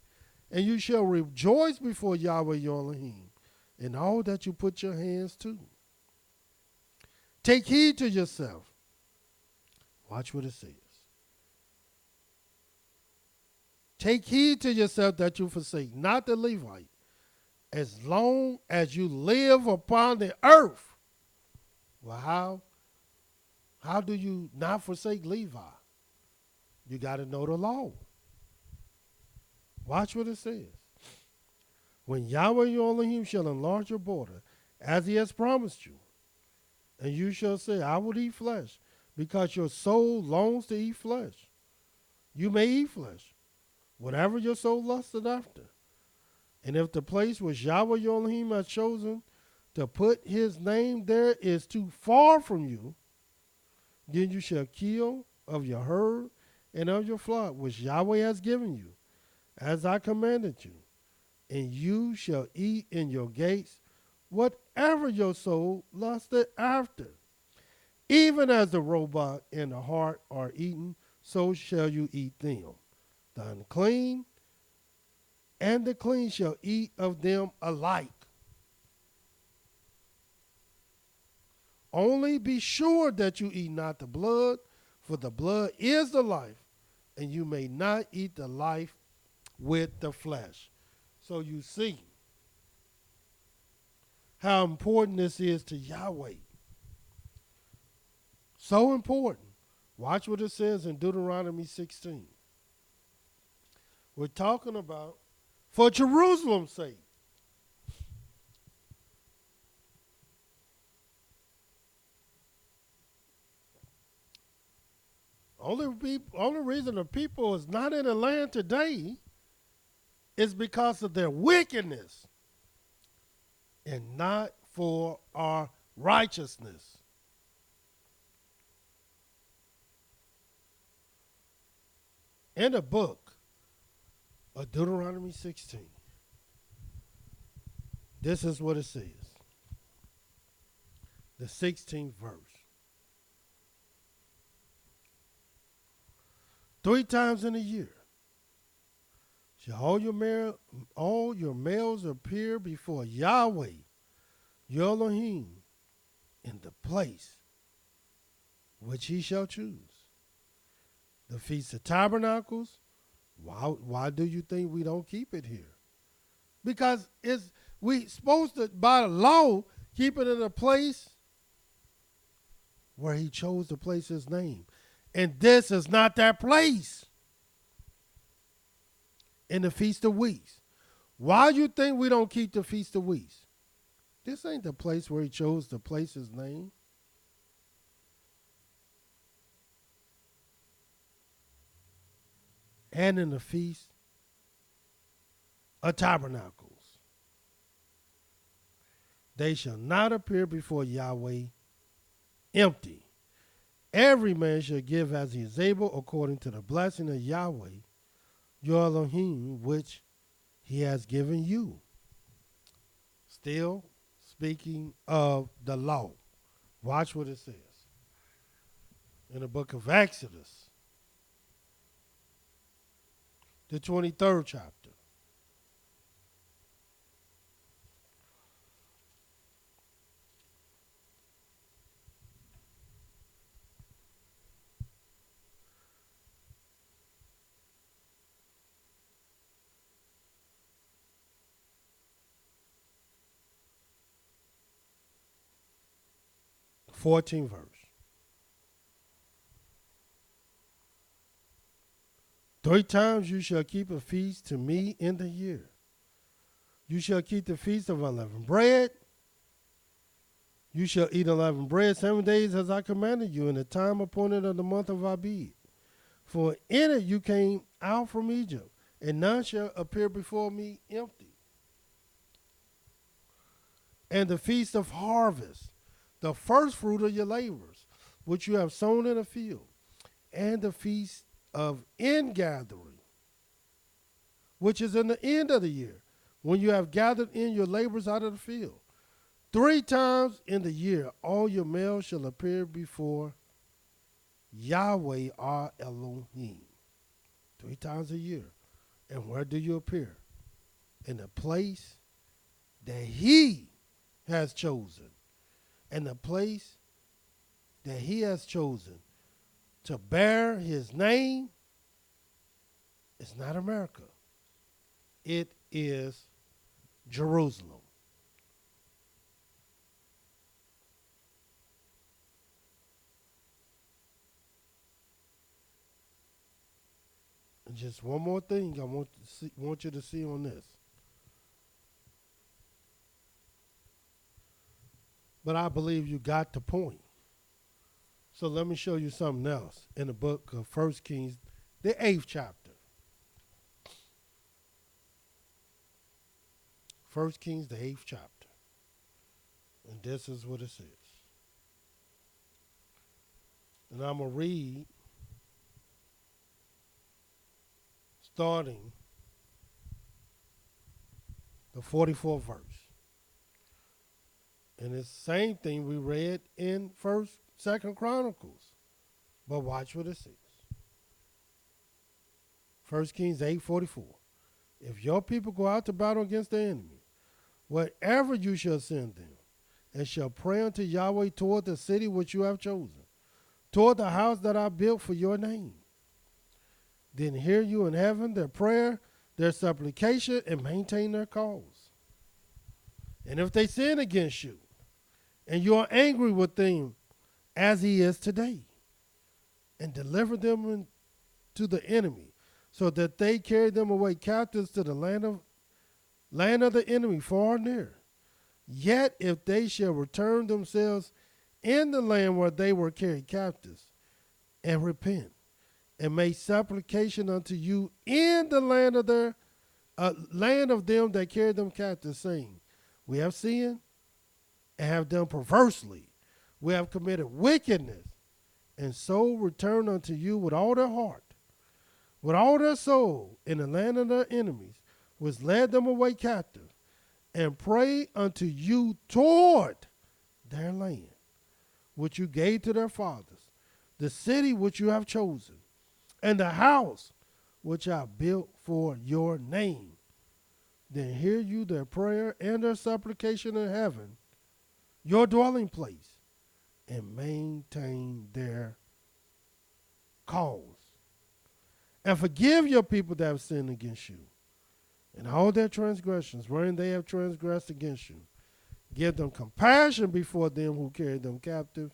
And you shall rejoice before Yahweh your Elohim in all that you put your hands to. Take heed to yourself. Watch what it says. Take heed to yourself that you forsake not the Levite as long as you live upon the earth. Well, how do you not forsake Levi? You got to know the law. Watch what it says. When Yahweh your Elohim shall enlarge your border, as he has promised you, and you shall say, I will eat flesh, because your soul longs to eat flesh. You may eat flesh, whatever your soul lusted after. And if the place which Yahweh your Elohim has chosen to put his name there is too far from you, then you shall kill of your herd and of your flock, which Yahweh has given you, as I commanded you. And you shall eat in your gates whatever your soul lusted after. Even as the roebuck and the hart are eaten, so shall you eat them. The unclean and the clean shall eat of them alike. Only be sure that you eat not the blood, for the blood is the life, and you may not eat the life with the flesh. So you see how important this is to Yahweh. So important. Watch what it says in Deuteronomy 16. We're talking about for Jerusalem's sake. Only reason the people is not in the land today is because of their wickedness and not for our righteousness. In the book of Deuteronomy 16, this is what it says. The 16th verse. 3 times in a year shall all your males appear before Yahweh, your Elohim, in the place which he shall choose. The Feast of Tabernacles, why do you think we don't keep it here? Because we supposed to, by the law, keep it in a place where he chose to place his name. And this is not that place. In the Feast of Weeks. Why you think we don't keep the Feast of Weeks? This ain't the place where he chose to place his name. And in the Feast of Tabernacles. They shall not appear before Yahweh empty. Every man shall give as he is able according to the blessing of Yahweh, your Elohim, which he has given you. Still speaking of the law. Watch what it says. In the book of Exodus, the 23rd chapter. The 14th verse. 3 times you shall keep a feast to me in the year. You shall keep the feast of unleavened bread. You shall eat unleavened bread 7 days as I commanded you in the time appointed of the month of Abib. For in it you came out from Egypt, and none shall appear before me empty. And the feast of harvest, the first fruit of your labors, which you have sown in a field, and the feast of ingathering, which is in the end of the year, when you have gathered in your labors out of the field. 3 times in the year all your males shall appear before Yahweh are Elohim. 3 times a year. And where do you appear? In the place that he has chosen. And the place that he has chosen to bear his name is not America. It is Jerusalem. And just one more thing I want you to see on this. But I believe you got the point. So let me show you something else in the book of 1 Kings, the 8th chapter. 1 Kings, the 8th chapter. And this is what it says. And I'm going to read starting the 44th verse. And it's the same thing we read in 2nd Chronicles. But watch what it says. 1 Kings 8:44. If your people go out to battle against the enemy, wherever you shall send them, and shall pray unto Yahweh toward the city which you have chosen, toward the house that I built for your name, then hear you in heaven their prayer, their supplication, and maintain their cause. And if they sin against you, and you are angry with them as he is today, and deliver them to the enemy, so that they carry them away captives to the land of the enemy, far and near. Yet if they shall return themselves in the land where they were carried captives, and repent, and make supplication unto you in the land of them that carried them captives, saying, we have sinned and have done perversely. We have committed wickedness, and so return unto you with all their heart, with all their soul, in the land of their enemies, which led them away captive, and pray unto you toward their land, which you gave to their fathers, the city which you have chosen, and the house which I built for your name. Then hear you their prayer and their supplication in heaven, your dwelling place, and maintain their cause. And forgive your people that have sinned against you, and all their transgressions wherein they have transgressed against you. Give them compassion before them who carry them captive,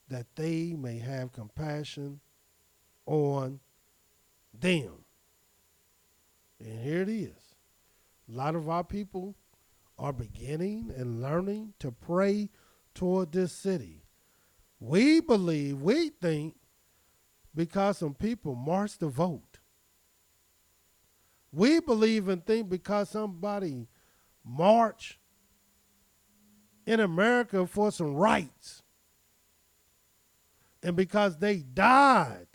that they may have compassion on them. And here it is. A lot of our people are beginning and learning to pray toward this city. We think, because some people marched to vote. We believe and think because somebody marched in America for some rights, and because they died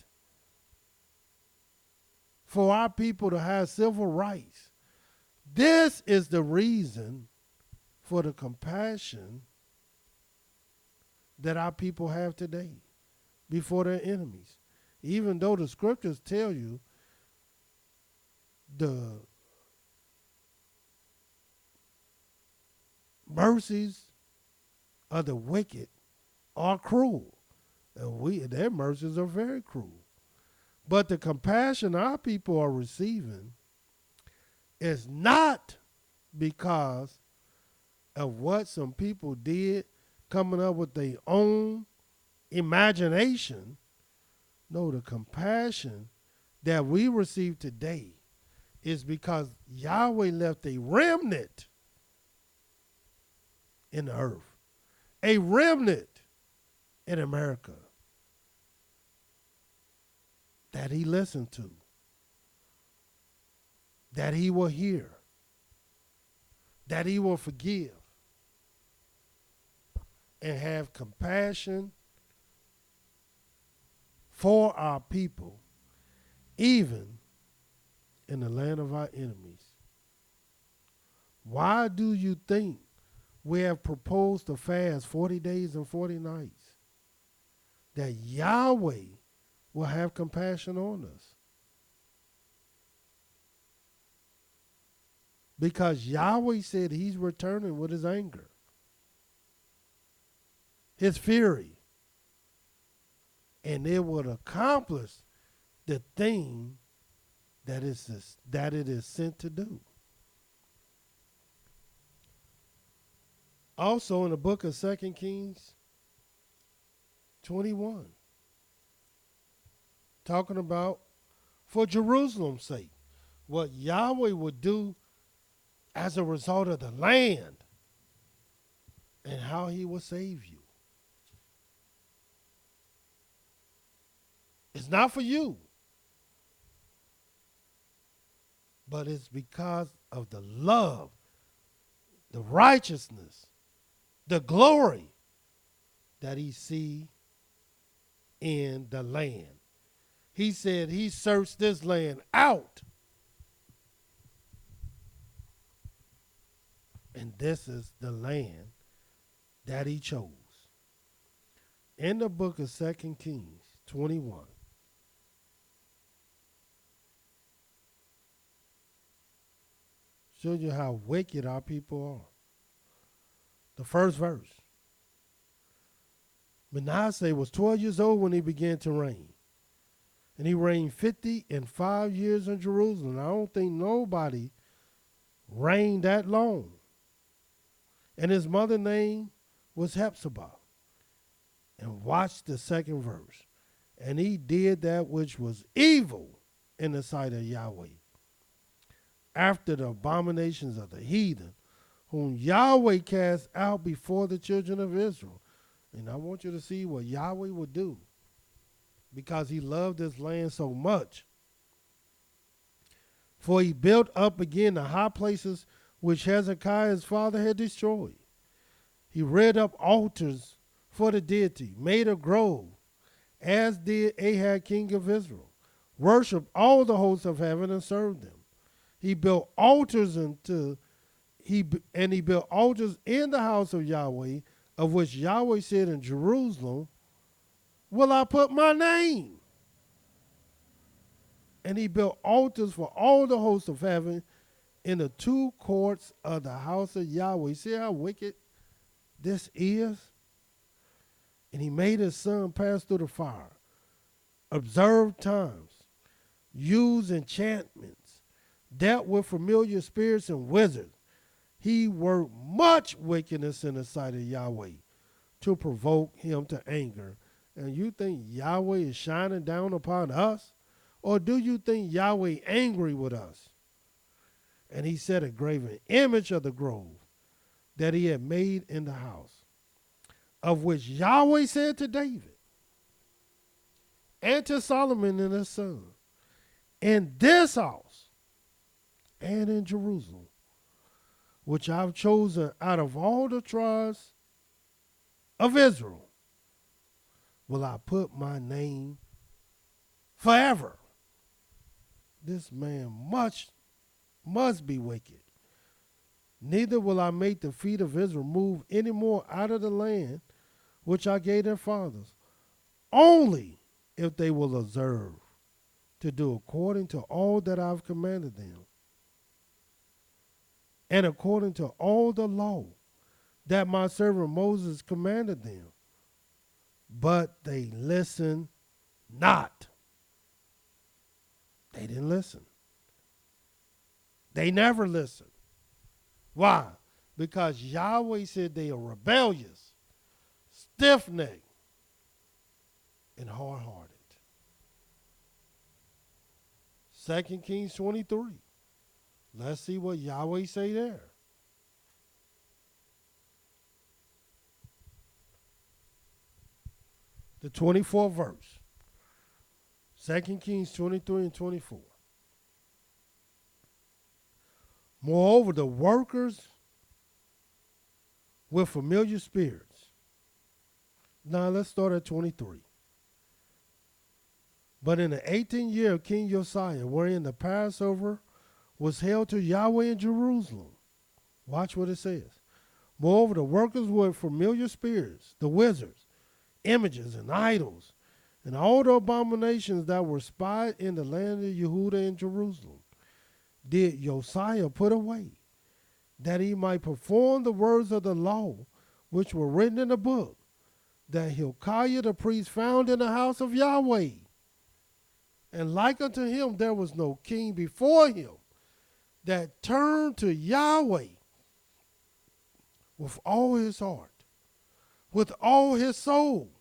for our people to have civil rights. This is the reason for the compassion that our people have today before their enemies. Even though the scriptures tell you the mercies of the wicked are cruel, and their mercies are very cruel. But the compassion our people are receiving is not because of what some people did, coming up with their own imagination. No, the compassion that we receive today is because Yahweh left a remnant in the earth, a remnant in America that he listened to, that he will hear, that he will forgive, and have compassion for our people, even in the land of our enemies. Why do you think we have proposed to fast 40 days and 40 nights? that Yahweh will have compassion on us. Because Yahweh said he's returning with his anger, his fury, and it would accomplish the thing that it is sent to do. Also in the book of 2 Kings 21, talking about for Jerusalem's sake, what Yahweh would do as a result of the land and how he will save you. It's not for you, but it's because of the love, the righteousness, the glory that he see in the land. He said he searched this land out. And this is the land that he chose. In the book of 2 Kings 21, shows you how wicked our people are. The first verse. Manasseh was 12 years old when he began to reign. And he reigned 55 years in Jerusalem. I don't think nobody reigned that long. And his mother's name was Hephzibah. And watch the second verse. And he did that which was evil in the sight of Yahweh, after the abominations of the heathen, whom Yahweh cast out before the children of Israel. And I want you to see what Yahweh would do, because he loved this land so much. For he built up again the high places which Hezekiah his father had destroyed. He reared up altars for the deity, made a grove, as did Ahab king of Israel, worshiped all the hosts of heaven and served them. He built altars he built altars in the house of Yahweh, of which Yahweh said, in Jerusalem will I put my name. And he built altars for all the hosts of heaven in the two courts of the house of Yahweh. See how wicked this is? And he made his son pass through the fire, observed times, used enchantments, dealt with familiar spirits and wizards. He worked much wickedness in the sight of Yahweh to provoke him to anger. And you think Yahweh is shining down upon us? Or do you think Yahweh angry with us? And he set a graven image of the grove that he had made in the house, of which Yahweh said to David and to Solomon and his son, in this house and in Jerusalem, which I've chosen out of all the tribes of Israel, will I put my name forever. This man must be wicked. Neither will I make the feet of Israel move any more out of the land which I gave their fathers, only if they will observe to do according to all that I've commanded them, and according to all the law that my servant Moses commanded them. But they listened not. They didn't listen. They never listened. Why? Because Yahweh said they are rebellious, stiff-necked, and hard-hearted. 2 Kings 23. Let's see what Yahweh say there. The 24th verse. 2 Kings 23 and 24. Moreover, the workers with familiar spirits. Now let's start at 23. But in the 18th year of King Josiah, wherein the Passover was held to Yahweh in Jerusalem. Watch what it says. Moreover, the workers with familiar spirits, the wizards, images and idols, and all the abominations that were spied in the land of Yehuda and Jerusalem, did Josiah put away, that he might perform the words of the law which were written in the book, that Hilkiah the priest found in the house of Yahweh. And like unto him there was no king before him that turned to Yahweh with all his heart, with all his soul,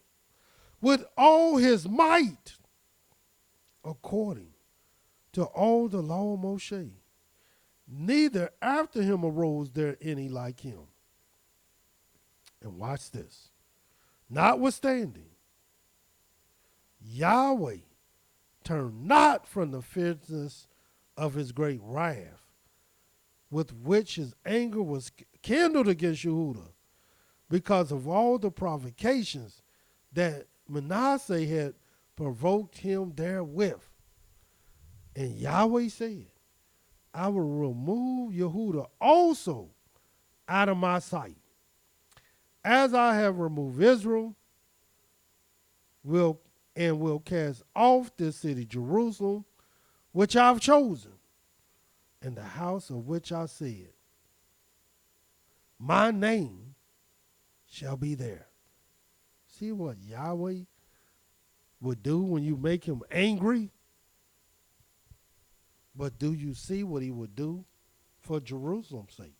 with all his might, according to all the law of Moshe. Neither after him arose there any like him. And watch this. Notwithstanding, Yahweh turned not from the fierceness of his great wrath, with which his anger was kindled against Yehuda, because of all the provocations that Manasseh had provoked him therewith. And Yahweh said, I will remove Yehuda also out of my sight, as I have removed Israel, will cast off this city Jerusalem, which I've chosen, and the house of which I said, my name shall be there. See what Yahweh would do when you make him angry? But do you see what he would do for Jerusalem's sake?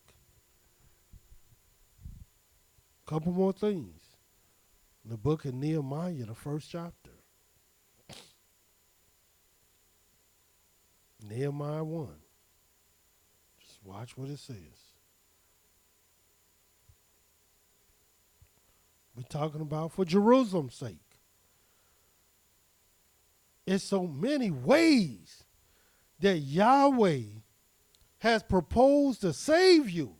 Couple more things. In the book of Nehemiah, the 1st chapter. Nehemiah 1. Just watch what it says. We're talking about for Jerusalem's sake. It's so many ways that Yahweh has proposed to save you.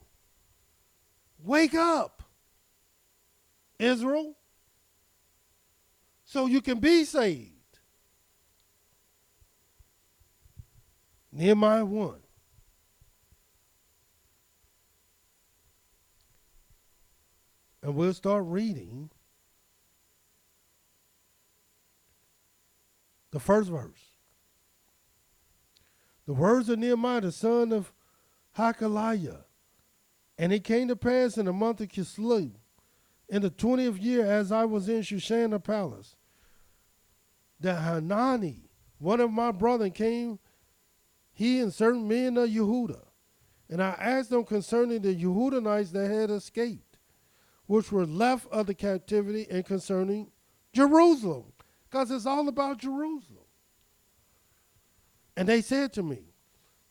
Wake up, Israel, so you can be saved. Nehemiah 1. And we'll start reading the first verse. The words of Nehemiah, the son of Hakaliah. And it came to pass in the month of Kislev, in the 20th year, as I was in Shushan the palace, that Hanani, one of my brethren, came, he and certain men of Yehuda. And I asked them concerning the Yehudanites that had escaped, which were left of the captivity, and concerning Jerusalem, because it's all about Jerusalem. And they said to me,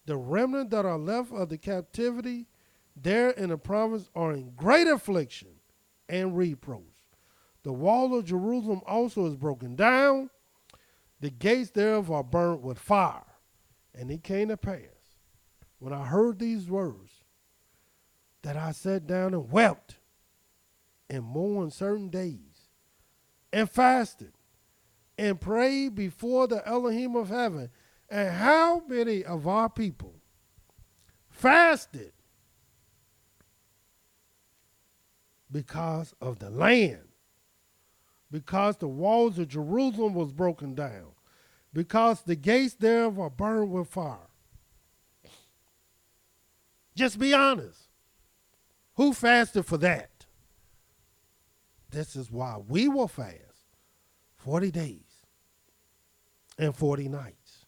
the remnant that are left of the captivity there in the province are in great affliction and reproach. The wall of Jerusalem also is broken down. The gates thereof are burnt with fire. And it came to pass, when I heard these words, that I sat down and wept and mourned certain days, and fasted, and prayed before the Elohim of heaven. And how many of our people fasted because of the land, because the walls of Jerusalem was broken down, because the gates thereof are burned with fire? Just be honest. Who fasted for that? This is why we will fast 40 days and 40 nights.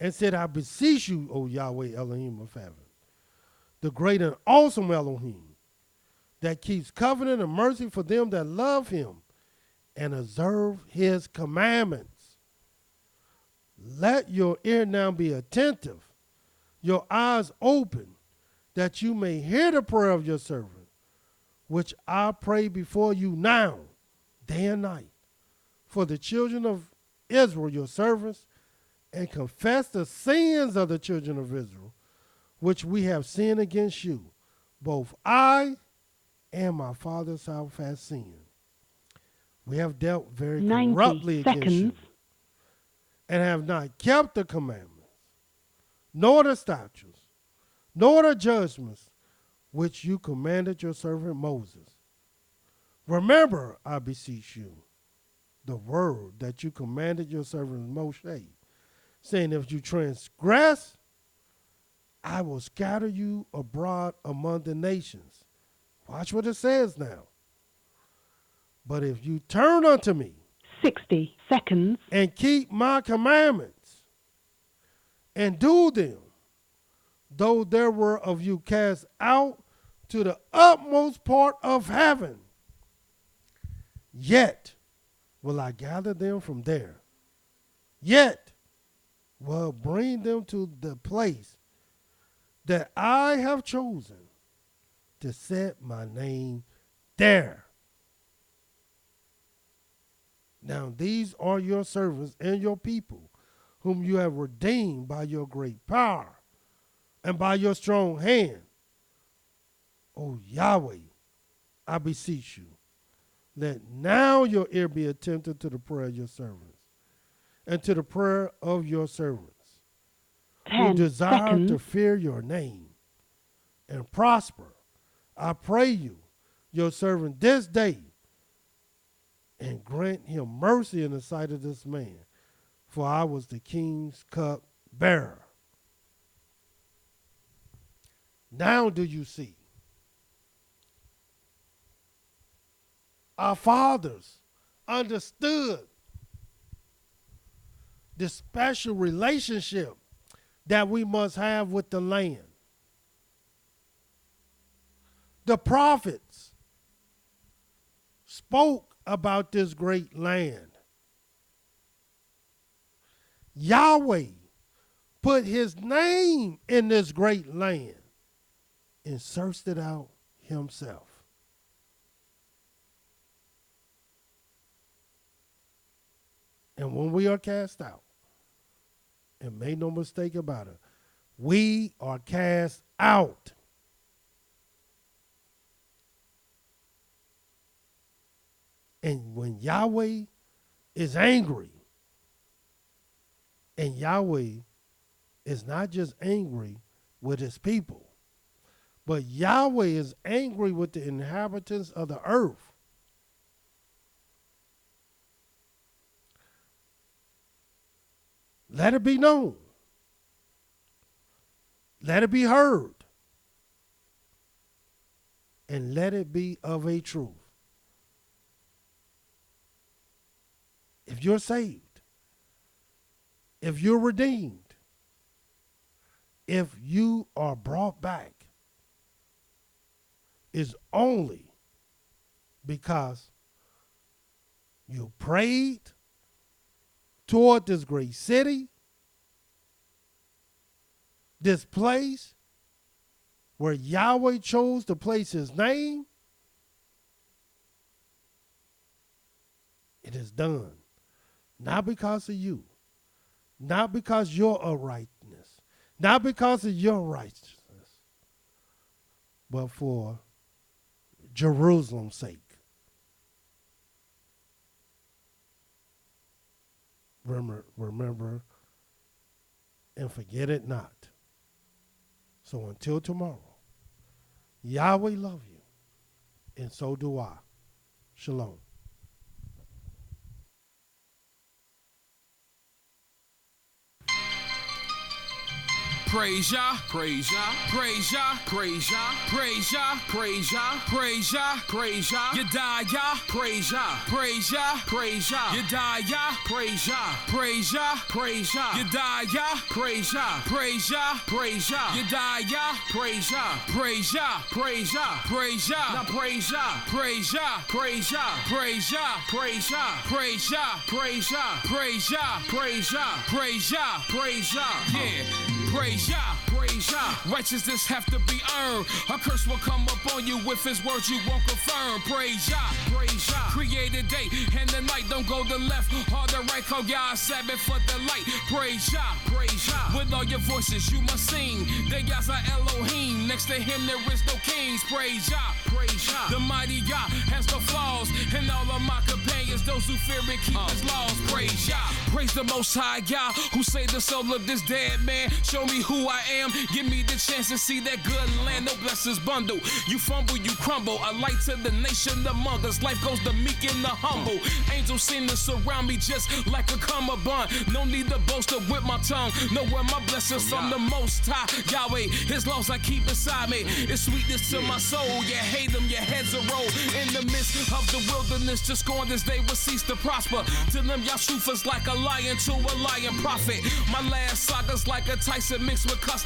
And said, I beseech you, O Yahweh Elohim of heaven, the great and awesome Elohim, that keeps covenant and mercy for them that love him and observe his commandments. Let your ear now be attentive, your eyes open, that you may hear the prayer of your servant, which I pray before you now, day and night, for the children of Israel, your servants, and confess the sins of the children of Israel, which we have sinned against you. Both I and my father's house have sinned. We have dealt very corruptly against you, and have not kept the commandments, nor the statutes, nor the judgments, which you commanded your servant Moses. Remember, I beseech you, the word that you commanded your servant Moshe, saying, if you transgress, I will scatter you abroad among the nations. Watch what it says now. But if you turn unto me 60 seconds. and keep my commandments and do them, though there were of you cast out to the utmost part of heaven, yet will I gather them from there. Yet will bring them to the place that I have chosen to set my name there. Now these are your servants and your people, whom you have redeemed by your great power and by your strong hand. O Yahweh, I beseech you, let now your ear be attentive to the prayer of your servants and to the prayer of your servants, 10 who desire seconds. to fear your name and prosper. I pray you, your servant, this day, and grant him mercy in the sight of this man, for I was the king's cup bearer. Now do you see? Our fathers understood the special relationship that we must have with the land. The prophets spoke about this great land. Yahweh put his name in this great land and searched it out himself. And when we are cast out, and make no mistake about it, we are cast out. And when Yahweh is angry, and Yahweh is not just angry with his people, but Yahweh is angry with the inhabitants of the earth. Let it be known. Let it be heard. And let it be of a truth. If you're saved, if you're redeemed, if you are brought back, is only because you prayed toward this great city, this place where Yahweh chose to place his name. It is done. Not because of you, not because your uprightness, not because of your righteousness, but for Jerusalem's sake. Remember and forget it not. So until tomorrow, Yahweh love you, and so do I. Shalom. Praise Yah, praise Yah, praise Yah, praise Yah, praise Yah, praise Yah, praise Yah, praise Yah, YISraEL, praise Yah, praise Yah, praise Yah, YISraEL, praise Yah, praise Yah, praise Yah, YISraEL, praise Yah, praise Yah, praise Yah, YISraEL, praise Yah, praise Yah, praise Yah, praise Yah, now praise Yah, praise Yah, praise Yah, praise Yah, praise Yah, praise Yah, praise Yah, praise Yah, praise Yah, praise Yah, praise Yah, yeah. Praise Yah, praise Yah. Righteousness have to be earned. A curse will come upon you with his words you won't confirm. Praise Yah, praise Yah. Created day and the night, don't go the left or the right. Call Yah Sabbath for the light. Praise Yah, praise Yah. With all your voices you must sing. The Yah's are Elohim. Next to him there is no kings. Praise Yah, praise Yah. The mighty Yah has no flaws, and all of my companions, those who fear and keep his laws. Praise Yah, praise the Most High Yah, who saved the soul of this dead man. Show show me who I am. Give me the chance to see that good land. No blessings bundle. You fumble, you crumble. A light to the nation among us. Life goes the meek and the humble. Angels seem to surround me just like a cummerbund. No need to boast up with my tongue. Know where my blessings from the Most High. Yahweh, His laws I keep beside me. It's sweetness to my soul. You hate them, your heads are roll. In the midst of the wilderness, just gone this day will cease to prosper. To them, y'all truthers like a lion to a lion prophet. My last saga's like a Tyson mixed with custom.